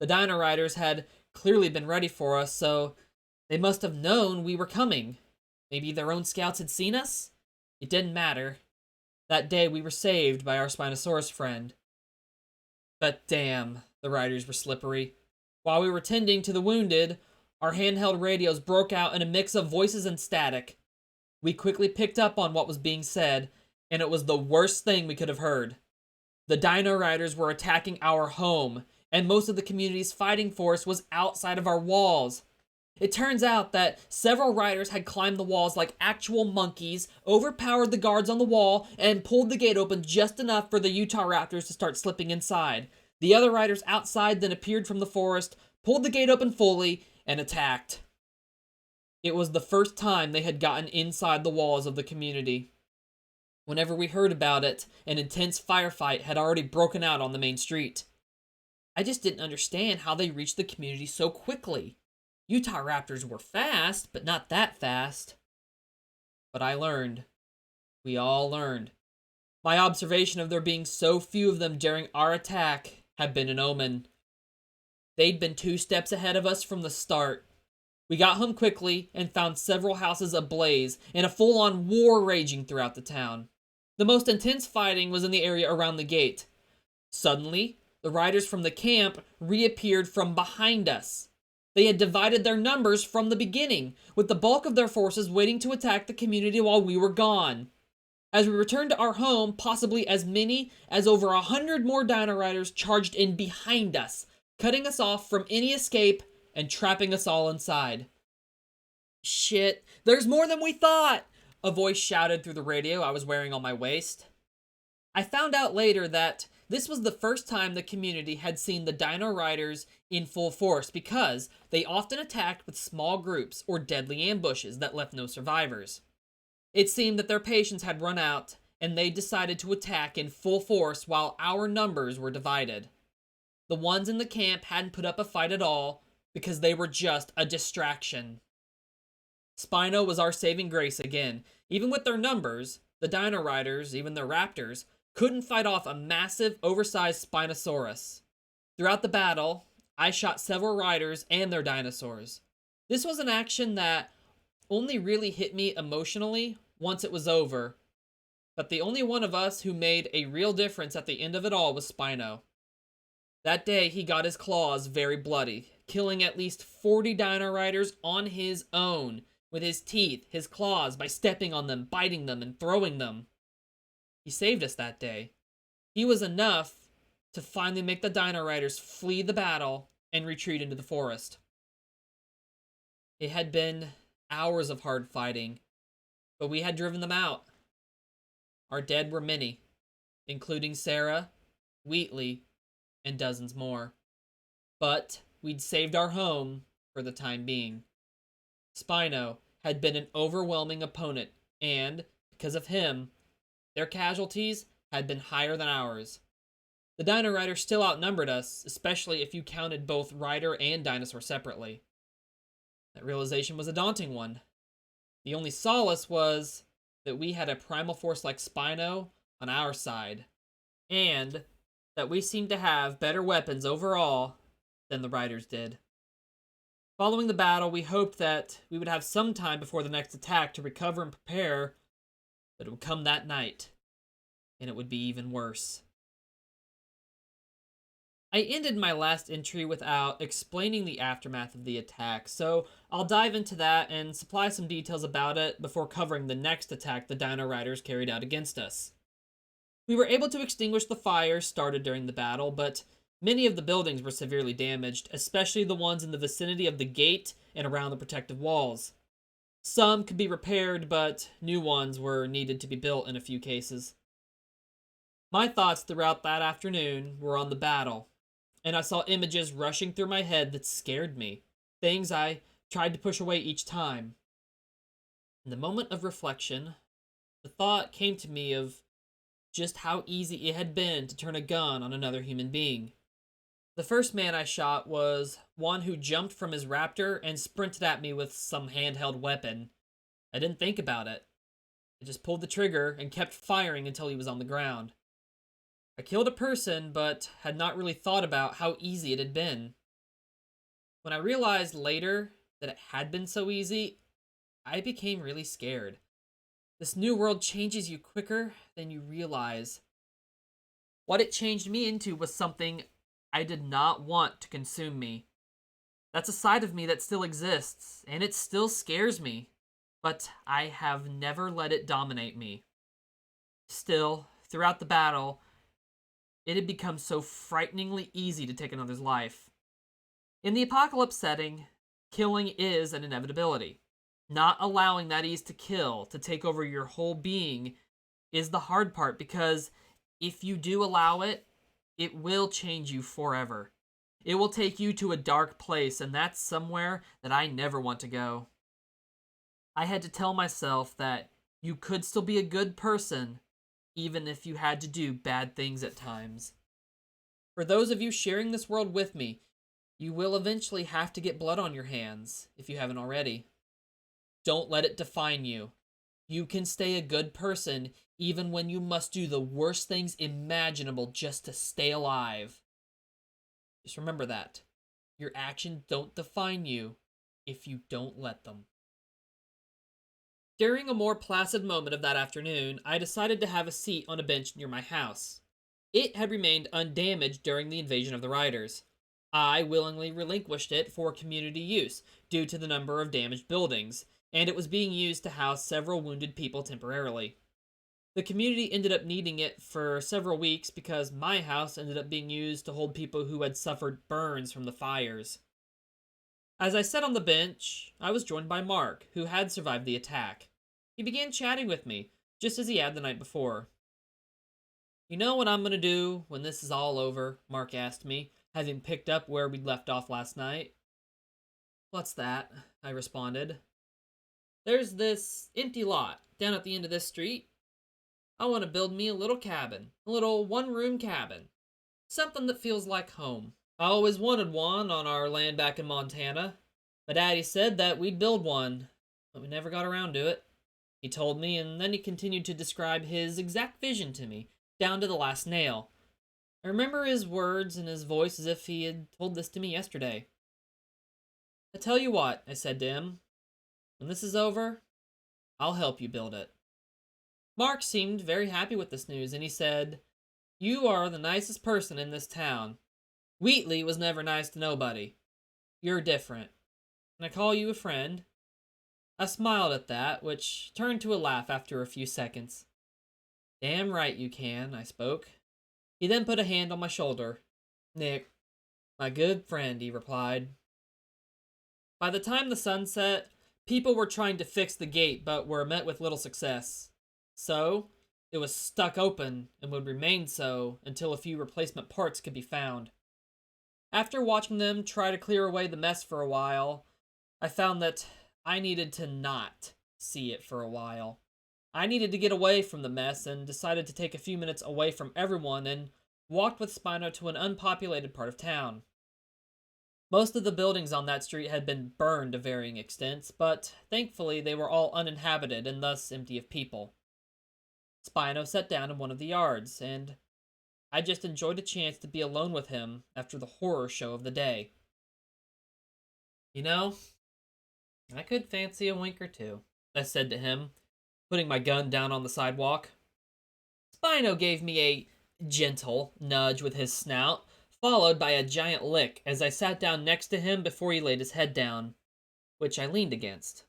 The Dino Riders had clearly been ready for us, so they must have known we were coming. Maybe their own scouts had seen us? It didn't matter. That day we were saved by our Spinosaurus friend. But damn, the riders were slippery. While we were tending to the wounded, our handheld radios broke out in a mix of voices and static. We quickly picked up on what was being said, and it was the worst thing we could have heard. The Dino Riders were attacking our home, and most of the community's fighting force was outside of our walls. It turns out that several riders had climbed the walls like actual monkeys, overpowered the guards on the wall, and pulled the gate open just enough for the Utah Raptors to start slipping inside. The other riders outside then appeared from the forest, pulled the gate open fully, and attacked. It was the first time they had gotten inside the walls of the community. Whenever we heard about it, an intense firefight had already broken out on the main street. I just didn't understand how they reached the community so quickly. Utah Raptors were fast, but not that fast. But I learned. We all learned. My observation of there being so few of them during our attack had been an omen. They'd been 2 steps ahead of us from the start. We got home quickly and found several houses ablaze and a full-on war raging throughout the town. The most intense fighting was in the area around the gate. Suddenly, the riders from the camp reappeared from behind us. They had divided their numbers from the beginning, with the bulk of their forces waiting to attack the community while we were gone. As we returned to our home, possibly as many as over 100 more Dino Riders charged in behind us, cutting us off from any escape and trapping us all inside. Shit, there's more than we thought! A voice shouted through the radio I was wearing on my waist. I found out later that this was the first time the community had seen the Dino Riders in full force because they often attacked with small groups or deadly ambushes that left no survivors. It seemed that their patience had run out and they decided to attack in full force while our numbers were divided. The ones in the camp hadn't put up a fight at all because they were just a distraction. Spino was our saving grace again. Even with their numbers, the Dino Riders, even their raptors, couldn't fight off a massive, oversized Spinosaurus. Throughout the battle, I shot several riders and their dinosaurs. This was an action that only really hit me emotionally once it was over, but the only one of us who made a real difference at the end of it all was Spino. That day, he got his claws very bloody, killing at least 40 Dino Riders on his own, with his teeth, his claws, by stepping on them, biting them, and throwing them. He saved us that day. He was enough to finally make the Dino Riders flee the battle and retreat into the forest. It had been hours of hard fighting, but we had driven them out. Our dead were many, including Sarah, Wheatley, and dozens more. But we'd saved our home for the time being. Spino had been an overwhelming opponent, and, because of him, their casualties had been higher than ours. The Dino Riders still outnumbered us, especially if you counted both Rider and Dinosaur separately. That realization was a daunting one. The only solace was that we had a primal force like Spino on our side, and that we seemed to have better weapons overall than the Riders did. Following the battle, we hoped that we would have some time before the next attack to recover and prepare, but it would come that night, and it would be even worse. I ended my last entry without explaining the aftermath of the attack, so I'll dive into that and supply some details about it before covering the next attack the Dino Riders carried out against us. We were able to extinguish the fires started during the battle, but Many of the buildings were severely damaged, especially the ones in the vicinity of the gate and around the protective walls. Some could be repaired, but new ones were needed to be built in a few cases. My thoughts throughout that afternoon were on the battle, and I saw images rushing through my head that scared me, things I tried to push away each time. In the moment of reflection, the thought came to me of just how easy it had been to turn a gun on another human being. The first man I shot was one who jumped from his raptor and sprinted at me with some handheld weapon. I didn't think about it. I just pulled the trigger and kept firing until he was on the ground. I killed a person, but had not really thought about how easy it had been. When I realized later that it had been so easy, I became really scared. This new world changes you quicker than you realize. What it changed me into was something I did not want to consume me. That's a side of me that still exists, and it still scares me, but I have never let it dominate me. Still, throughout the battle, it had become so frighteningly easy to take another's life. In the apocalypse setting, killing is an inevitability. Not allowing that ease to kill, to take over your whole being, is the hard part, because if you do allow it, it will change you forever. It will take you to a dark place, and that's somewhere that I never want to go. I had to tell myself that you could still be a good person, even if you had to do bad things at times. For those of you sharing this world with me, you will eventually have to get blood on your hands, if you haven't already. Don't let it define you. You can stay a good person even when you must do the worst things imaginable just to stay alive. Just remember that. Your actions don't define you if you don't let them. During a more placid moment of that afternoon, I decided to have a seat on a bench near my house. It had remained undamaged during the invasion of the Riders. I willingly relinquished it for community use due to the number of damaged buildings, and it was being used to house several wounded people temporarily. The community ended up needing it for several weeks because my house ended up being used to hold people who had suffered burns from the fires. As I sat on the bench, I was joined by Mark, who had survived the attack. He began chatting with me, just as he had the night before. "You know what I'm going to do when this is all over?" Mark asked me, having picked up where we'd left off last night. "What's that?" I responded. "There's this empty lot down at the end of this street. I want to build me a little cabin, a little one-room cabin. Something that feels like home. I always wanted one on our land back in Montana. My daddy said that we'd build one, but we never got around to it." He told me, and then he continued to describe his exact vision to me, down to the last nail. I remember his words and his voice as if he had told this to me yesterday. "I tell you what," I said to him, "when this is over, I'll help you build it." Mark seemed very happy with this news, and he said, "You are the nicest person in this town. Wheatley was never nice to nobody. You're different. Can I call you a friend?" I smiled at that, which turned to a laugh after a few seconds. "Damn right you can," I spoke. He then put a hand on my shoulder. "Nick, my good friend," he replied. By the time the sun set, people were trying to fix the gate but were met with little success. So, it was stuck open and would remain so until a few replacement parts could be found. After watching them try to clear away the mess for a while, I found that I needed to not see it for a while. I needed to get away from the mess and decided to take a few minutes away from everyone and walked with Spino to an unpopulated part of town. Most of the buildings on that street had been burned to varying extents, but thankfully they were all uninhabited and thus empty of people. Spino sat down in one of the yards, and I just enjoyed a chance to be alone with him after the horror show of the day. "You know, I could fancy a wink or two," I said to him, putting my gun down on the sidewalk. Spino gave me a gentle nudge with his snout, followed by a giant lick as I sat down next to him before he laid his head down, which I leaned against.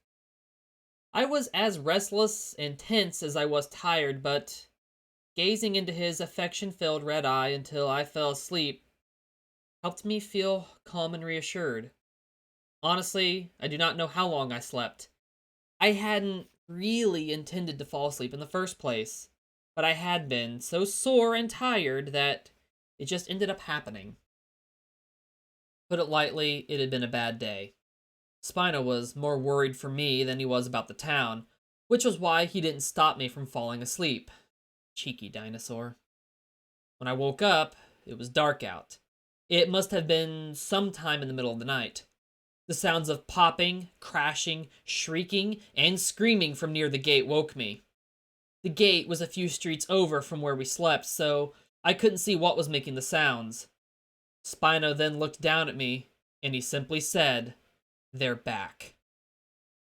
I was as restless and tense as I was tired, but gazing into his affection-filled red eye until I fell asleep helped me feel calm and reassured. Honestly, I do not know how long I slept. I hadn't really intended to fall asleep in the first place, but I had been so sore and tired that it just ended up happening. Put it lightly, it had been a bad day. Spino was more worried for me than he was about the town, which was why he didn't stop me from falling asleep. Cheeky dinosaur. When I woke up, it was dark out. It must have been sometime in the middle of the night. The sounds of popping, crashing, shrieking, and screaming from near the gate woke me. The gate was a few streets over from where we slept, so I couldn't see what was making the sounds. Spino then looked down at me, and he simply said, "They're back."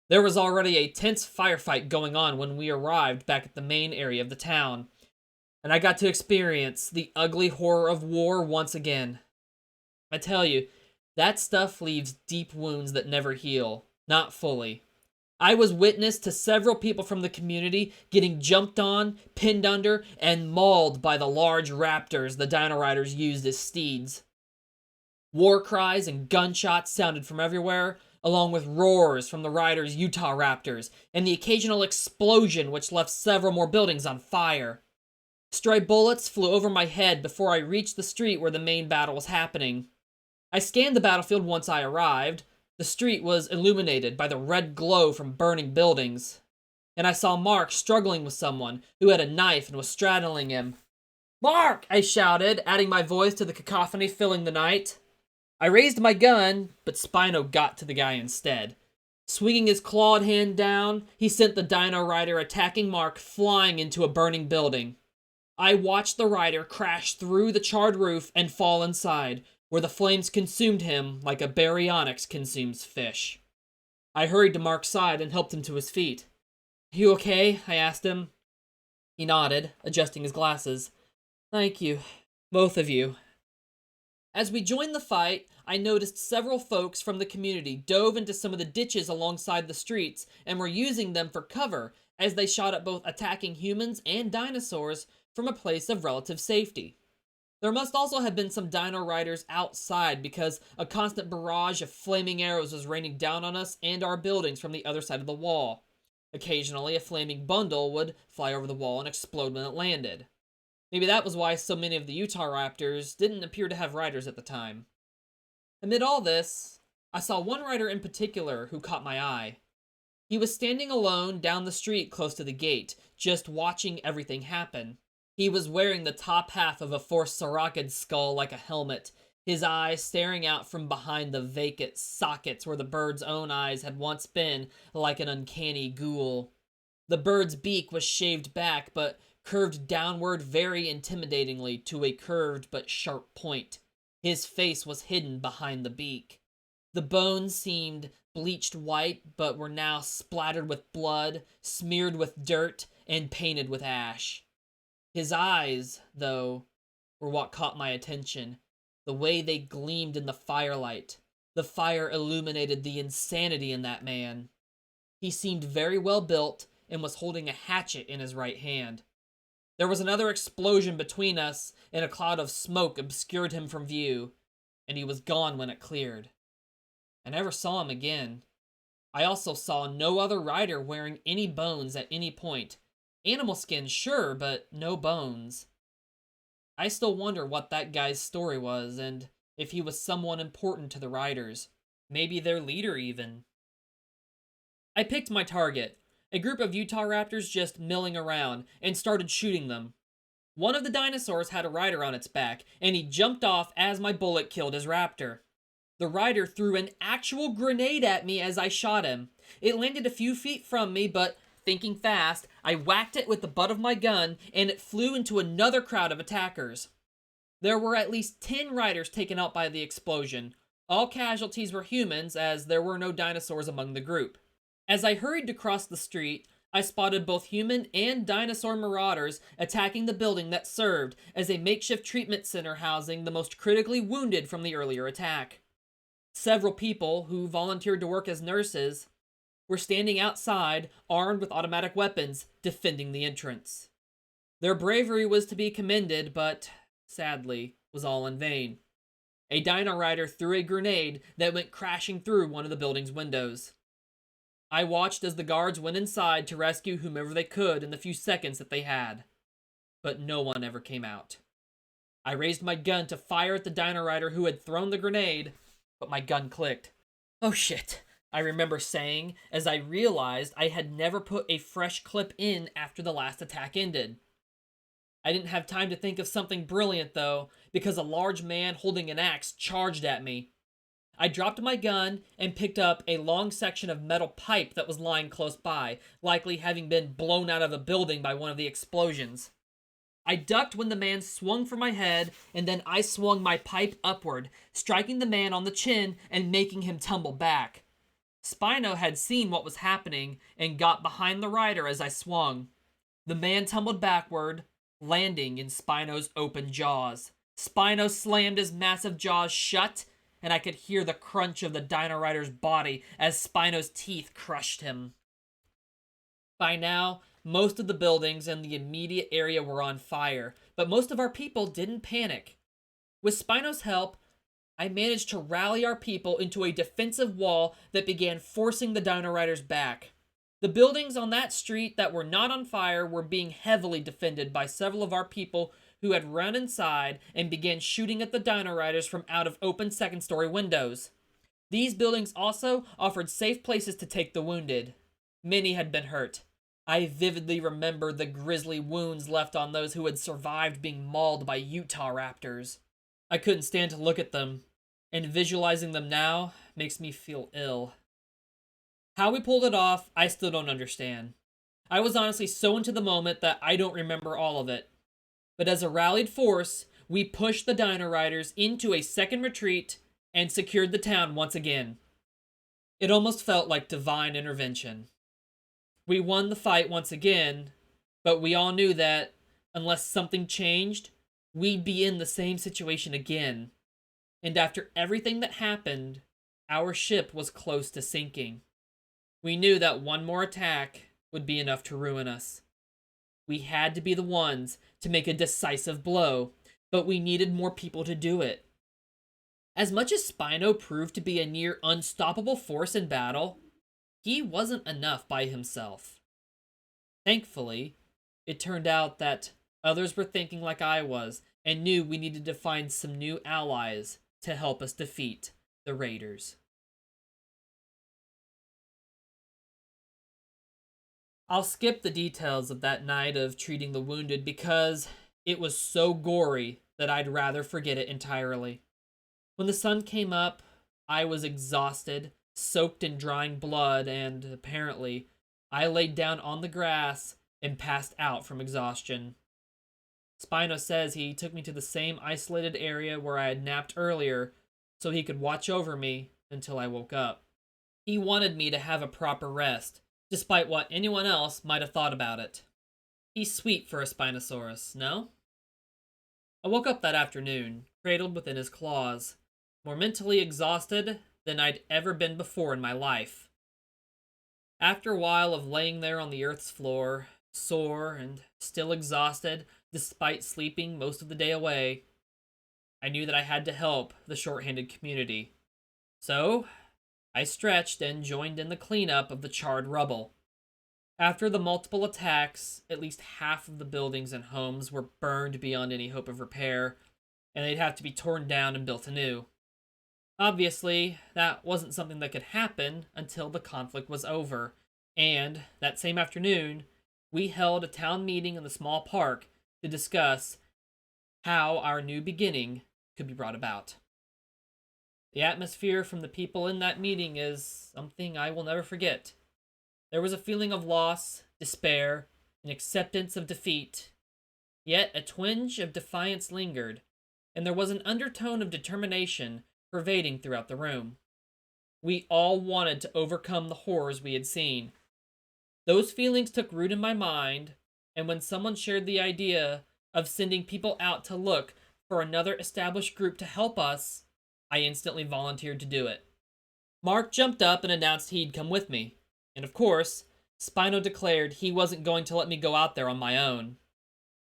There was already a tense firefight going on when we arrived back at the main area of the town, and I got to experience the ugly horror of war once again. I tell you, that stuff leaves deep wounds that never heal, not fully. I was witness to several people from the community getting jumped on, pinned under, and mauled by the large raptors the Dino Riders used as steeds. War cries and gunshots sounded from everywhere, along with roars from the Riders' Utah Raptors, and the occasional explosion which left several more buildings on fire. Stray bullets flew over my head before I reached the street where the main battle was happening. I scanned the battlefield once I arrived. The street was illuminated by the red glow from burning buildings, and I saw Mark struggling with someone who had a knife and was straddling him. "Mark!" I shouted, adding my voice to the cacophony filling the night. I raised my gun, but Spino got to the guy instead. Swinging his clawed hand down, he sent the Dino Rider attacking Mark flying into a burning building. I watched the rider crash through the charred roof and fall inside, where the flames consumed him like a baryonyx consumes fish. I hurried to Mark's side and helped him to his feet. "You okay?" I asked him. He nodded, adjusting his glasses. "Thank you, both of you." As we joined the fight, I noticed several folks from the community dove into some of the ditches alongside the streets and were using them for cover as they shot at both attacking humans and dinosaurs from a place of relative safety. There must also have been some Dino Riders outside because a constant barrage of flaming arrows was raining down on us and our buildings from the other side of the wall. Occasionally, a flaming bundle would fly over the wall and explode when it landed. Maybe that was why so many of the Utah Raptors didn't appear to have riders at the time. Amid all this, I saw one rider in particular who caught my eye. He was standing alone down the street close to the gate, just watching everything happen. He was wearing the top half of a Force-Saracid skull like a helmet, his eyes staring out from behind the vacant sockets where the bird's own eyes had once been like an uncanny ghoul. The bird's beak was shaved back, but curved downward very intimidatingly to a curved but sharp point. His face was hidden behind the beak. The bones seemed bleached white, but were now splattered with blood, smeared with dirt, and painted with ash. His eyes, though, were what caught my attention. The way they gleamed in the firelight. The fire illuminated the insanity in that man. He seemed very well built and was holding a hatchet in his right hand. There was another explosion between us, and a cloud of smoke obscured him from view, and he was gone when it cleared. I never saw him again. I also saw no other rider wearing any bones at any point. Animal skin, sure, but no bones. I still wonder what that guy's story was, and if he was someone important to the riders. Maybe their leader, even. I picked my target. A group of Utah Raptors just milling around, and started shooting them. One of the dinosaurs had a rider on its back, and he jumped off as my bullet killed his raptor. The rider threw an actual grenade at me as I shot him. It landed a few feet from me, but thinking fast, I whacked it with the butt of my gun, and it flew into another crowd of attackers. There were at least 10 riders taken out by the explosion. All casualties were humans, as there were no dinosaurs among the group. As I hurried to cross the street, I spotted both human and dinosaur marauders attacking the building that served as a makeshift treatment center housing the most critically wounded from the earlier attack. Several people, who volunteered to work as nurses, were standing outside, armed with automatic weapons, defending the entrance. Their bravery was to be commended, but, sadly, was all in vain. A Dino Rider threw a grenade that went crashing through one of the building's windows. I watched as the guards went inside to rescue whomever they could in the few seconds that they had. But no one ever came out. I raised my gun to fire at the Dino Rider who had thrown the grenade, but my gun clicked. "Oh shit," I remember saying as I realized I had never put a fresh clip in after the last attack ended. I didn't have time to think of something brilliant though, because a large man holding an axe charged at me. I dropped my gun and picked up a long section of metal pipe that was lying close by, likely having been blown out of a building by one of the explosions. I ducked when the man swung for my head, and then I swung my pipe upward, striking the man on the chin and making him tumble back. Spino had seen what was happening and got behind the rider as I swung. The man tumbled backward, landing in Spino's open jaws. Spino slammed his massive jaws shut, and I could hear the crunch of the Dino Rider's body as Spino's teeth crushed him. By now, most of the buildings in the immediate area were on fire, but most of our people didn't panic. With Spino's help, I managed to rally our people into a defensive wall that began forcing the Dino Riders back. The buildings on that street that were not on fire were being heavily defended by several of our people who had run inside and began shooting at the Dino Riders from out of open second-story windows. These buildings also offered safe places to take the wounded. Many had been hurt. I vividly remember the grisly wounds left on those who had survived being mauled by Utah raptors. I couldn't stand to look at them, and visualizing them now makes me feel ill. How we pulled it off, I still don't understand. I was honestly so into the moment that I don't remember all of it. But as a rallied force, we pushed the Dino Riders into a second retreat and secured the town once again. It almost felt like divine intervention. We won the fight once again, but we all knew that, unless something changed, we'd be in the same situation again. And after everything that happened, our ship was close to sinking. We knew that one more attack would be enough to ruin us. We had to be the ones to make a decisive blow, but we needed more people to do it. As much as Spino proved to be a near unstoppable force in battle, he wasn't enough by himself. Thankfully, it turned out that others were thinking like I was and knew we needed to find some new allies to help us defeat the Raiders. I'll skip the details of that night of treating the wounded because it was so gory that I'd rather forget it entirely. When the sun came up, I was exhausted, soaked in drying blood, and apparently, I laid down on the grass and passed out from exhaustion. Spino says he took me to the same isolated area where I had napped earlier so he could watch over me until I woke up. He wanted me to have a proper rest, despite what anyone else might have thought about it. He's sweet for a Spinosaurus, no? I woke up that afternoon, cradled within his claws, more mentally exhausted than I'd ever been before in my life. After a while of laying there on the earth's floor, sore and still exhausted despite sleeping most of the day away, I knew that I had to help the short-handed community. So, I stretched and joined in the cleanup of the charred rubble. After the multiple attacks, at least half of the buildings and homes were burned beyond any hope of repair, and they'd have to be torn down and built anew. Obviously, that wasn't something that could happen until the conflict was over, and that same afternoon, we held a town meeting in the small park to discuss how our new beginning could be brought about. The atmosphere from the people in that meeting is something I will never forget. There was a feeling of loss, despair, and acceptance of defeat. Yet a twinge of defiance lingered, and there was an undertone of determination pervading throughout the room. We all wanted to overcome the horrors we had seen. Those feelings took root in my mind, and when someone shared the idea of sending people out to look for another established group to help us, I instantly volunteered to do it. Mark jumped up and announced he'd come with me. And of course, Spino declared he wasn't going to let me go out there on my own.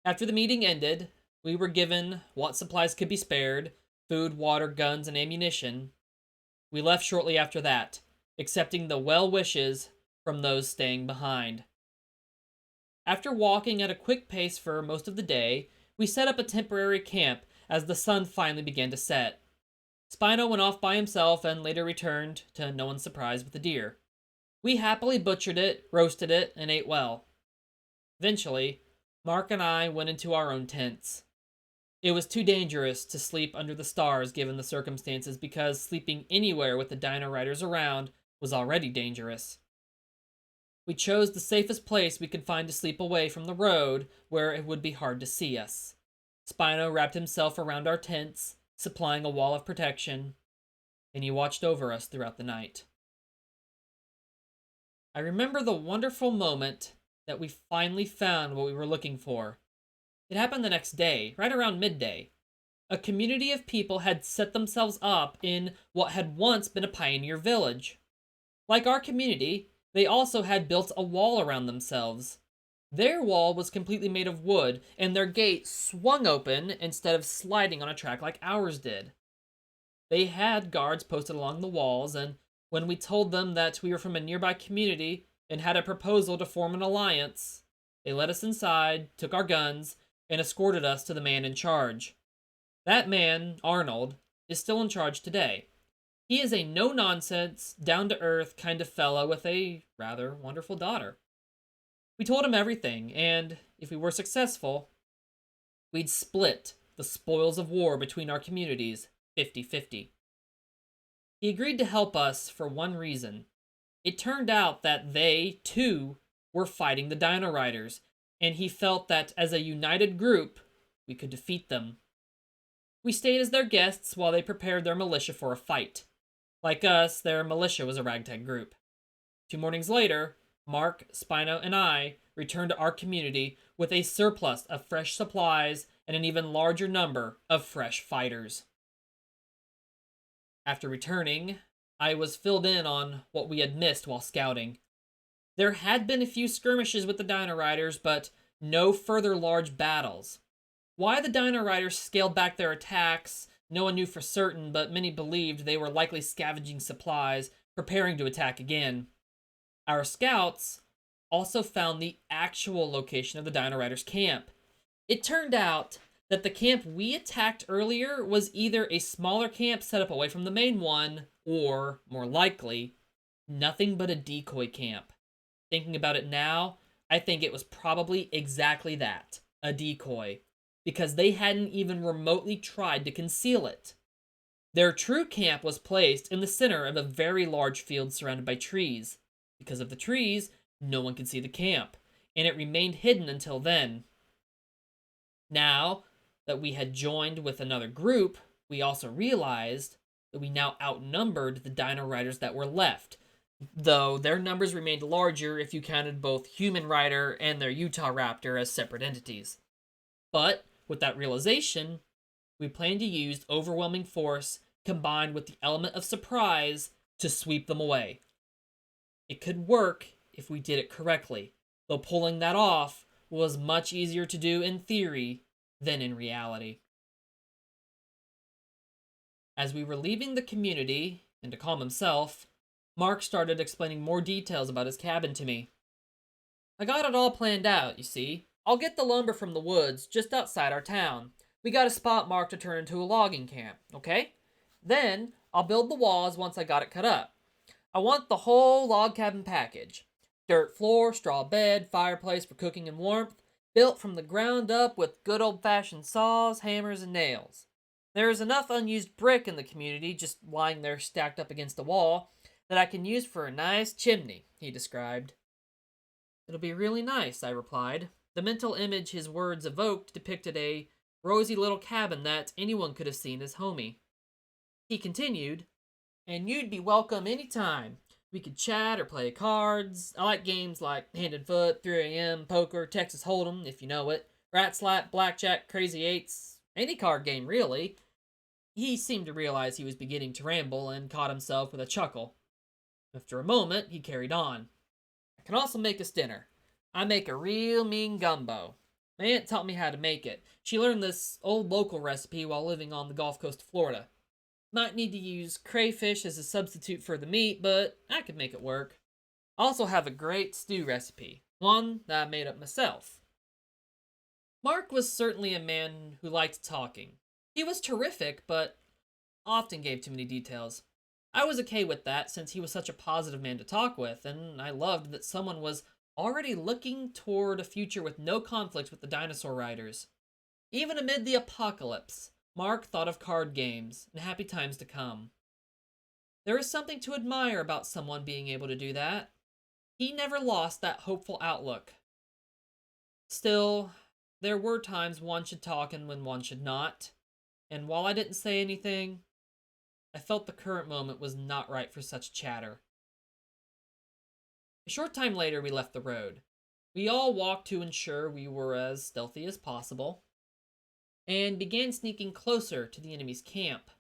After the meeting ended, we were given what supplies could be spared, food, water, guns, and ammunition. We left shortly after that, accepting the well wishes from those staying behind. After walking at a quick pace for most of the day, we set up a temporary camp as the sun finally began to set. Spino went off by himself and later returned, to no one's surprise, with a deer. We happily butchered it, roasted it, and ate well. Eventually, Mark and I went into our own tents. It was too dangerous to sleep under the stars given the circumstances because sleeping anywhere with the Dino Riders around was already dangerous. We chose the safest place we could find to sleep away from the road where it would be hard to see us. Spino wrapped himself around our tents, supplying a wall of protection, and he watched over us throughout the night. I remember the wonderful moment that we finally found what we were looking for. It happened the next day, right around midday. A community of people had set themselves up in what had once been a pioneer village. Like our community, they also had built a wall around themselves. Their wall was completely made of wood, and their gate swung open instead of sliding on a track like ours did. They had guards posted along the walls, and when we told them that we were from a nearby community and had a proposal to form an alliance, they let us inside, took our guns, and escorted us to the man in charge. That man, Arnold, is still in charge today. He is a no-nonsense, down-to-earth kind of fellow with a rather wonderful daughter. We told him everything, and if we were successful, we'd split the spoils of war between our communities 50-50. He agreed to help us for one reason. It turned out that they, too, were fighting the Dino Riders, and he felt that as a united group, we could defeat them. We stayed as their guests while they prepared their militia for a fight. Like us, their militia was a ragtag group. 2 mornings later, Mark, Spino, and I returned to our community with a surplus of fresh supplies and an even larger number of fresh fighters. After returning, I was filled in on what we had missed while scouting. There had been a few skirmishes with the Dino Riders, but no further large battles. Why the Dino Riders scaled back their attacks, no one knew for certain, but many believed they were likely scavenging supplies, preparing to attack again. Our scouts also found the actual location of the Dino Riders' camp. It turned out that the camp we attacked earlier was either a smaller camp set up away from the main one, or, more likely, nothing but a decoy camp. Thinking about it now, I think it was probably exactly that, a decoy, because they hadn't even remotely tried to conceal it. Their true camp was placed in the center of a very large field surrounded by trees. Because of the trees, no one could see the camp, and it remained hidden until then. Now that we had joined with another group, we also realized that we now outnumbered the Dino Riders that were left, though their numbers remained larger if you counted both Human Rider and their Utah Raptor as separate entities. But with that realization, we planned to use overwhelming force combined with the element of surprise to sweep them away. It could work if we did it correctly, though pulling that off was much easier to do in theory than in reality. As we were leaving the community, and to calm himself, Mark started explaining more details about his cabin to me. I got it all planned out, you see. I'll get the lumber from the woods just outside our town. We got a spot marked to turn into a logging camp, okay? Then, I'll build the walls once I got it cut up. I want the whole log cabin package. Dirt floor, straw bed, fireplace for cooking and warmth, built from the ground up with good old-fashioned saws, hammers, and nails. There is enough unused brick in the community just lying there stacked up against the wall that I can use for a nice chimney, he described. It'll be really nice, I replied. The mental image his words evoked depicted a rosy little cabin that anyone could have seen as homey. He continued, and you'd be welcome any time. We could chat or play cards. I like games like Hand and Foot, 3AM, Poker, Texas Hold'em, if you know it, Rat Slap, Blackjack, Crazy Eights, any card game, really. He seemed to realize he was beginning to ramble and caught himself with a chuckle. After a moment, he carried on. I can also make us dinner. I make a real mean gumbo. My aunt taught me how to make it. She learned this old local recipe while living on the Gulf Coast of Florida. Might need to use crayfish as a substitute for the meat, but I could make it work. I also have a great stew recipe, one that I made up myself. Mark was certainly a man who liked talking. He was terrific, but often gave too many details. I was okay with that since he was such a positive man to talk with, and I loved that someone was already looking toward a future with no conflicts with the dinosaur riders. Even amid the apocalypse, Mark thought of card games and happy times to come. There is something to admire about someone being able to do that. He never lost that hopeful outlook. Still, there were times one should talk and when one should not, and while I didn't say anything, I felt the current moment was not right for such chatter. A short time later, we left the road. We all walked to ensure we were as stealthy as possible, and began sneaking closer to the enemy's camp.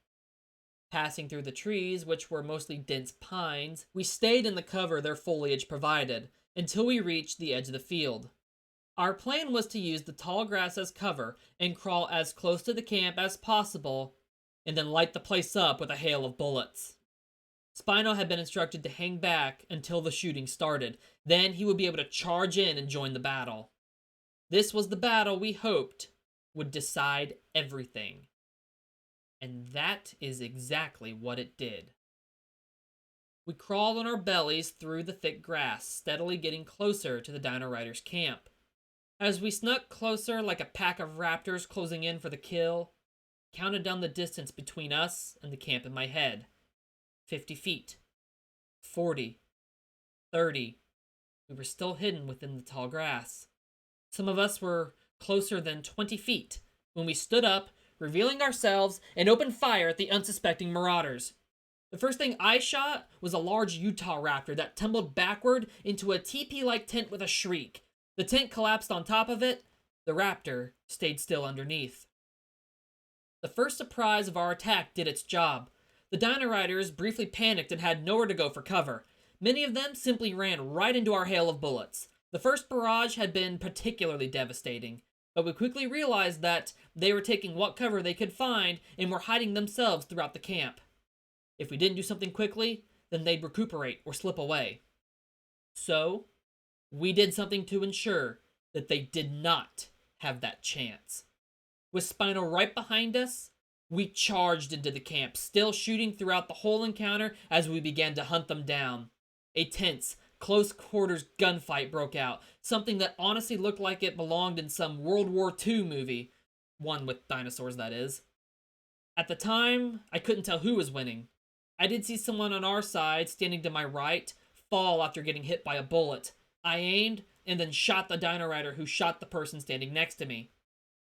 Passing through the trees, which were mostly dense pines, we stayed in the cover their foliage provided until we reached the edge of the field. Our plan was to use the tall grass as cover and crawl as close to the camp as possible, and then light the place up with a hail of bullets. Spino had been instructed to hang back until the shooting started. Then he would be able to charge in and join the battle. This was the battle we hoped would decide everything. And that is exactly what it did. We crawled on our bellies through the thick grass, steadily getting closer to the Dino Riders' camp. As we snuck closer like a pack of raptors closing in for the kill, I counted down the distance between us and the camp in my head. 50 feet. 40. 30. We were still hidden within the tall grass. Some of us were closer than 20 feet when we stood up, revealing ourselves, and opened fire at the unsuspecting marauders. The first thing I shot was a large Utah raptor that tumbled backward into a teepee-like tent with a shriek. The tent collapsed on top of it. The raptor stayed still underneath. The first surprise of our attack did its job. The Dino Riders briefly panicked and had nowhere to go for cover. Many of them simply ran right into our hail of bullets. The first barrage had been particularly devastating, but we quickly realized that they were taking what cover they could find and were hiding themselves throughout the camp. If we didn't do something quickly, then they'd recuperate or slip away. So, we did something to ensure that they did not have that chance. With Spino right behind us, we charged into the camp, still shooting throughout the whole encounter as we began to hunt them down. A tense, close quarters gunfight broke out, something that honestly looked like it belonged in some World War II movie. One with dinosaurs, that is. At the time, I couldn't tell who was winning. I did see someone on our side, standing to my right, fall after getting hit by a bullet. I aimed and then shot the Dino Rider who shot the person standing next to me.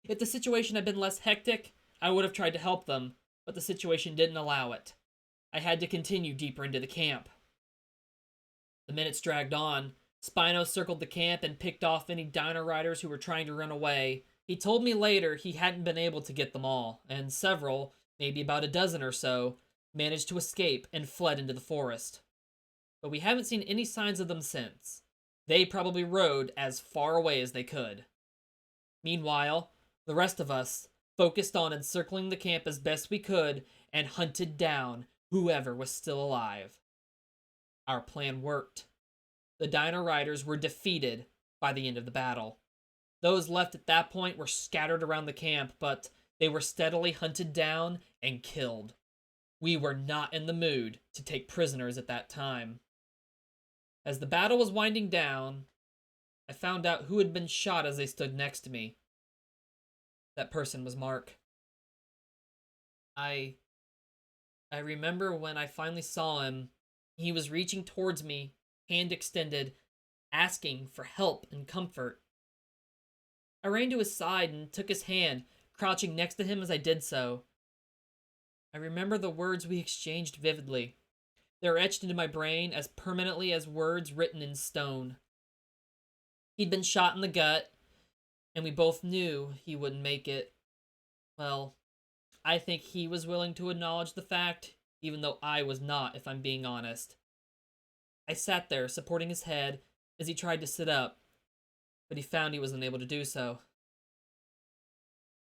If the situation had been less hectic, I would have tried to help them, but the situation didn't allow it. I had to continue deeper into the camp. The minutes dragged on. Spino circled the camp and picked off any Dino Riders who were trying to run away. He told me later he hadn't been able to get them all, and several, maybe about a dozen or so, managed to escape and fled into the forest. But we haven't seen any signs of them since. They probably rode as far away as they could. Meanwhile, the rest of us focused on encircling the camp as best we could and hunted down whoever was still alive. Our plan worked. The Dino Riders were defeated by the end of the battle. Those left at that point were scattered around the camp, but they were steadily hunted down and killed. We were not in the mood to take prisoners at that time. As the battle was winding down, I found out who had been shot as they stood next to me. That person was Mark. I remember when I finally saw him, he was reaching towards me, hand extended, asking for help and comfort. I ran to his side and took his hand, crouching next to him as I did so. I remember the words we exchanged vividly. They were etched into my brain as permanently as words written in stone. He'd been shot in the gut, and we both knew he wouldn't make it. Well, I think he was willing to acknowledge the fact, even though I was not, if I'm being honest. I sat there, supporting his head, as he tried to sit up, but he found he was unable to do so.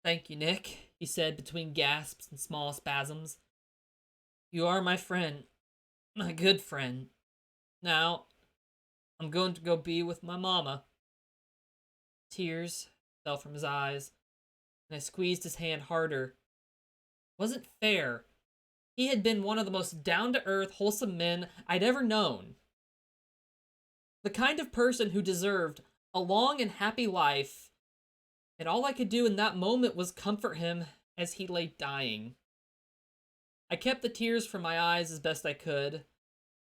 Thank you, Nick, he said between gasps and small spasms. You are my friend, my good friend. Now, I'm going to go be with my mama. Tears fell from his eyes, and I squeezed his hand harder. It wasn't fair. He had been one of the most down-to-earth, wholesome men I'd ever known. The kind of person who deserved a long and happy life, and all I could do in that moment was comfort him as he lay dying. I kept the tears from my eyes as best I could.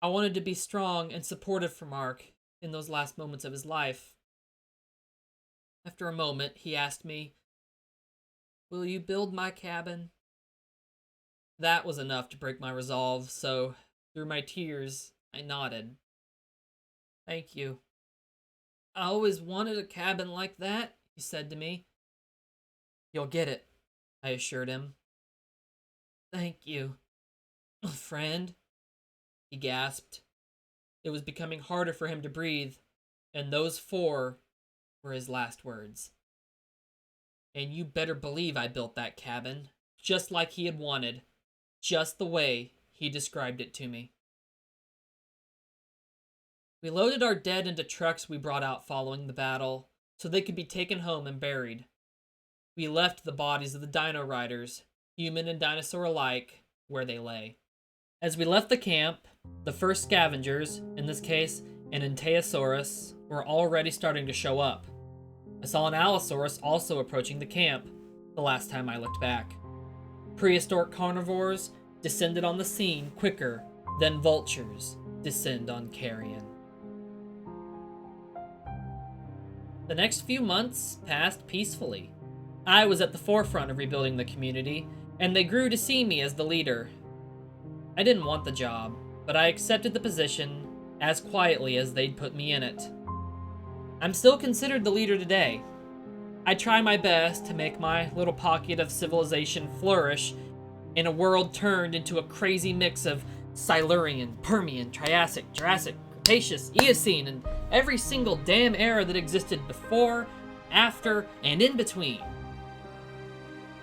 I wanted to be strong and supportive for Mark in those last moments of his life. After a moment, he asked me, "Will you build my cabin?" That was enough to break my resolve, so through my tears, I nodded. "Thank you. I always wanted a cabin like that," he said to me. "You'll get it," I assured him. "Thank you, friend," he gasped. It was becoming harder for him to breathe, and those 4 were his last words. And you better believe I built that cabin, just like he had wanted, just the way he described it to me. We loaded our dead into trucks we brought out following the battle, so they could be taken home and buried. We left the bodies of the dino riders, human and dinosaur alike, where they lay. As we left the camp, the first scavengers, in this case an Anteosaurus, were already starting to show up. I saw an Allosaurus also approaching the camp, the last time I looked back. Prehistoric carnivores descended on the scene quicker than vultures descend on carrion. The next few months passed peacefully. I was at the forefront of rebuilding the community, and they grew to see me as the leader. I didn't want the job, but I accepted the position as quietly as they'd put me in it. I'm still considered the leader today. I try my best to make my little pocket of civilization flourish in a world turned into a crazy mix of Silurian, Permian, Triassic, Jurassic, Cretaceous, Eocene, and every single damn era that existed before, after, and in between.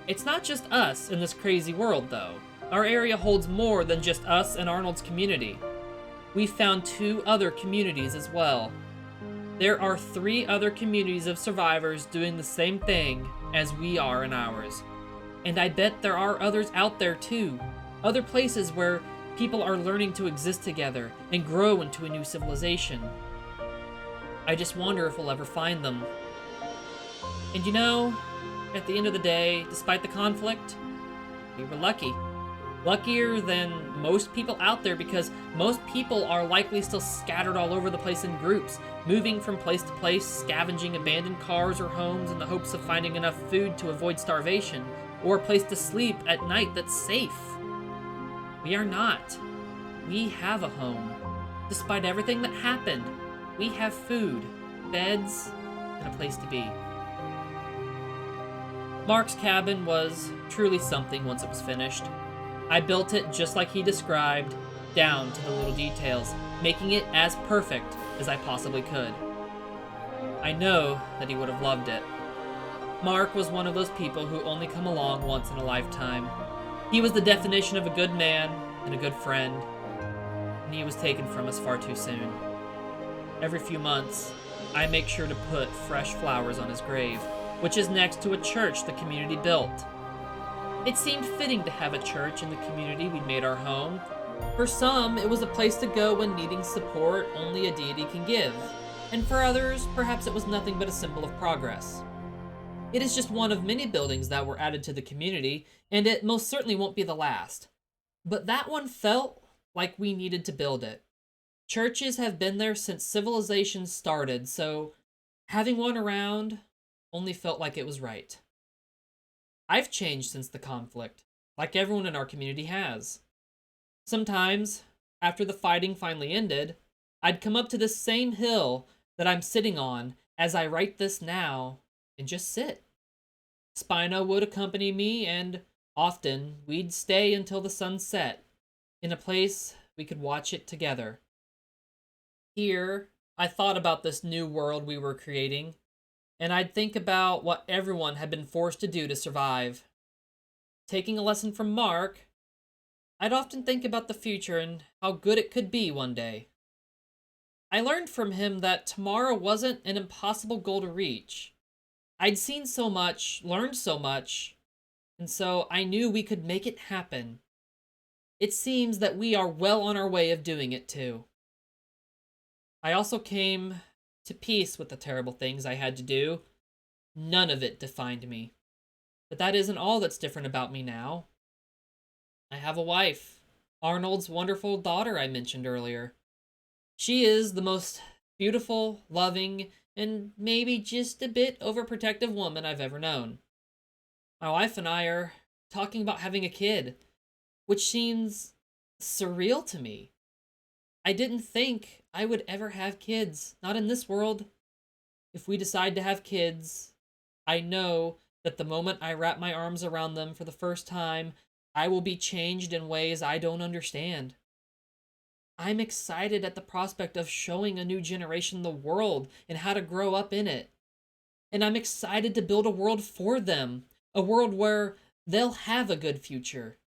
It's not just us in this crazy world, though. Our area holds more than just us and Arnold's community. We found 2 other communities as well. There are 3 other communities of survivors doing the same thing as we are in ours. And I bet there are others out there too. Other places where people are learning to exist together and grow into a new civilization. I just wonder if we'll ever find them. And you know, at the end of the day, despite the conflict, we were lucky. Luckier than most people out there because most people are likely still scattered all over the place in groups, moving from place to place, scavenging abandoned cars or homes in the hopes of finding enough food to avoid starvation, or a place to sleep at night that's safe. We are not. We have a home. Despite everything that happened, we have food, beds, and a place to be. Mark's cabin was truly something once it was finished. I built it just like he described, down to the little details, making it as perfect as I possibly could. I know that he would have loved it. Mark was one of those people who only come along once in a lifetime. He was the definition of a good man and a good friend, and he was taken from us far too soon. Every few months, I make sure to put fresh flowers on his grave, which is next to a church the community built. It seemed fitting to have a church in the community we'd made our home. For some, it was a place to go when needing support only a deity can give, and for others, perhaps it was nothing but a symbol of progress. It is just one of many buildings that were added to the community, and it most certainly won't be the last. But that one felt like we needed to build it. Churches have been there since civilization started, so having one around only felt like it was right. I've changed since the conflict, like everyone in our community has. Sometimes, after the fighting finally ended, I'd come up to this same hill that I'm sitting on as I write this now and just sit. Spino would accompany me, and often we'd stay until the sun set, in a place we could watch it together. Here, I thought about this new world we were creating, and I'd think about what everyone had been forced to do to survive. Taking a lesson from Mark, I'd often think about the future and how good it could be one day. I learned from him that tomorrow wasn't an impossible goal to reach. I'd seen so much, learned so much, and so I knew we could make it happen. It seems that we are well on our way of doing it too. I also came to peace with the terrible things I had to do. None of it defined me. But that isn't all that's different about me now. I have a wife, Arnold's wonderful daughter I mentioned earlier. She is the most beautiful, loving, and maybe just a bit overprotective woman I've ever known. My wife and I are talking about having a kid, which seems surreal to me. I didn't think I would ever have kids, not in this world. If we decide to have kids, I know that the moment I wrap my arms around them for the first time, I will be changed in ways I don't understand. I'm excited at the prospect of showing a new generation the world and how to grow up in it. And I'm excited to build a world for them, a world where they'll have a good future.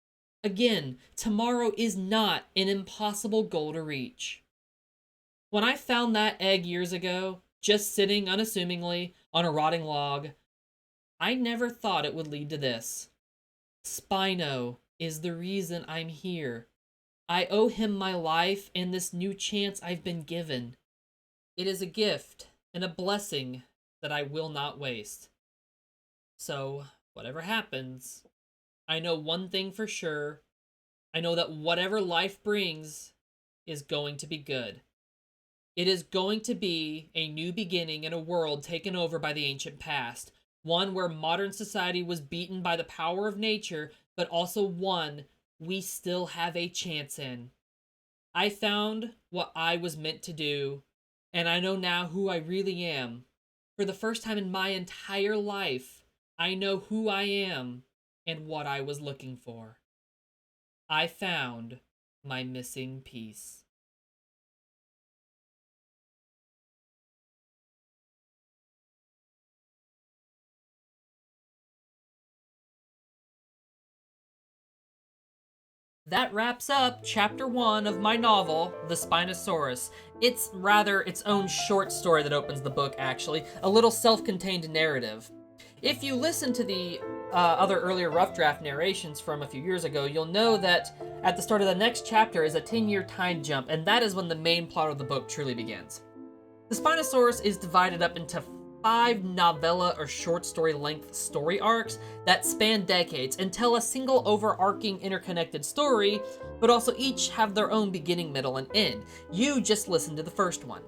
Again, tomorrow is not an impossible goal to reach. When I found that egg years ago, just sitting unassumingly on a rotting log, I never thought it would lead to this. Spino is the reason I'm here. I owe him my life and this new chance I've been given. It is a gift and a blessing that I will not waste. So, whatever happens, I know one thing for sure. I know that whatever life brings is going to be good. It is going to be a new beginning in a world taken over by the ancient past. One where modern society was beaten by the power of nature, but also one we still have a chance in. I found what I was meant to do, and I know now who I really am. For the first time in my entire life, I know who I am and what I was looking for. I found my missing piece. That wraps up chapter 1 of my novel, The Spinosaurus. It's rather its own short story that opens the book, actually, a little self-contained narrative. If you listen to the other earlier rough draft narrations from a few years ago, you'll know that at the start of the next chapter is a 10-year time jump, and that is when the main plot of the book truly begins. The Spinosaurus is divided up into 5 novella or short story length story arcs that span decades and tell a single overarching interconnected story, but also each have their own beginning, middle, and end. You just listen to the first one.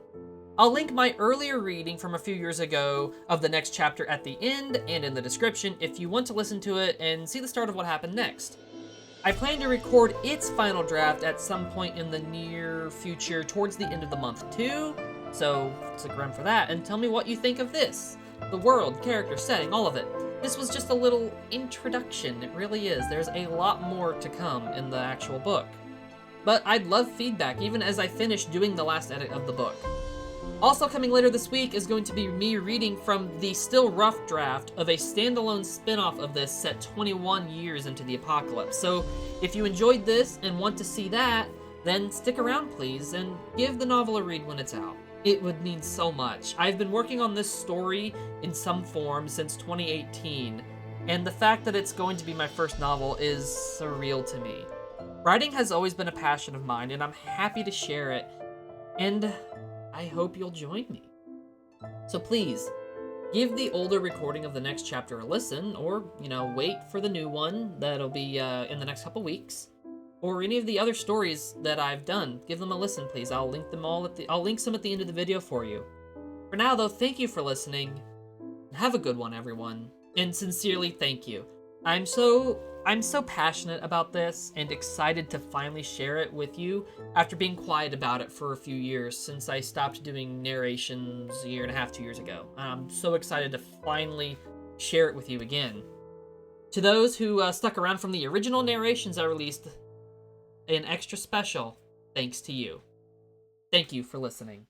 I'll link my earlier reading from a few years ago of the next chapter at the end and in the description if you want to listen to it and see the start of what happened next. I plan to record its final draft at some point in the near future towards the end of the month too, so stick around for that and tell me what you think of this. The world, character, setting, all of it. This was just a little introduction, it really is. There's a lot more to come in the actual book. But I'd love feedback even as I finish doing the last edit of the book. Also coming later this week is going to be me reading from the still rough draft of a standalone spin-off of this set 21 years into the apocalypse. So if you enjoyed this and want to see that, then stick around please and give the novel a read when it's out. It would mean so much. I've been working on this story in some form since 2018, and the fact that it's going to be my first novel is surreal to me. Writing has always been a passion of mine, and I'm happy to share it, and I hope you'll join me. So please, give the older recording of the next chapter a listen, or, wait for the new one that'll be in the next couple weeks. Or any of the other stories that I've done, give them a listen, please. I'll link them all I'll link some at the end of the video for you. For now, though, thank you for listening. Have a good one, everyone. And sincerely, thank you. I'm so passionate about this and excited to finally share it with you after being quiet about it for a few years since I stopped doing narrations a year and a half, 2 years ago. I'm so excited to finally share it with you again. To those who stuck around from the original narrations I released, an extra special thanks to you. Thank you for listening.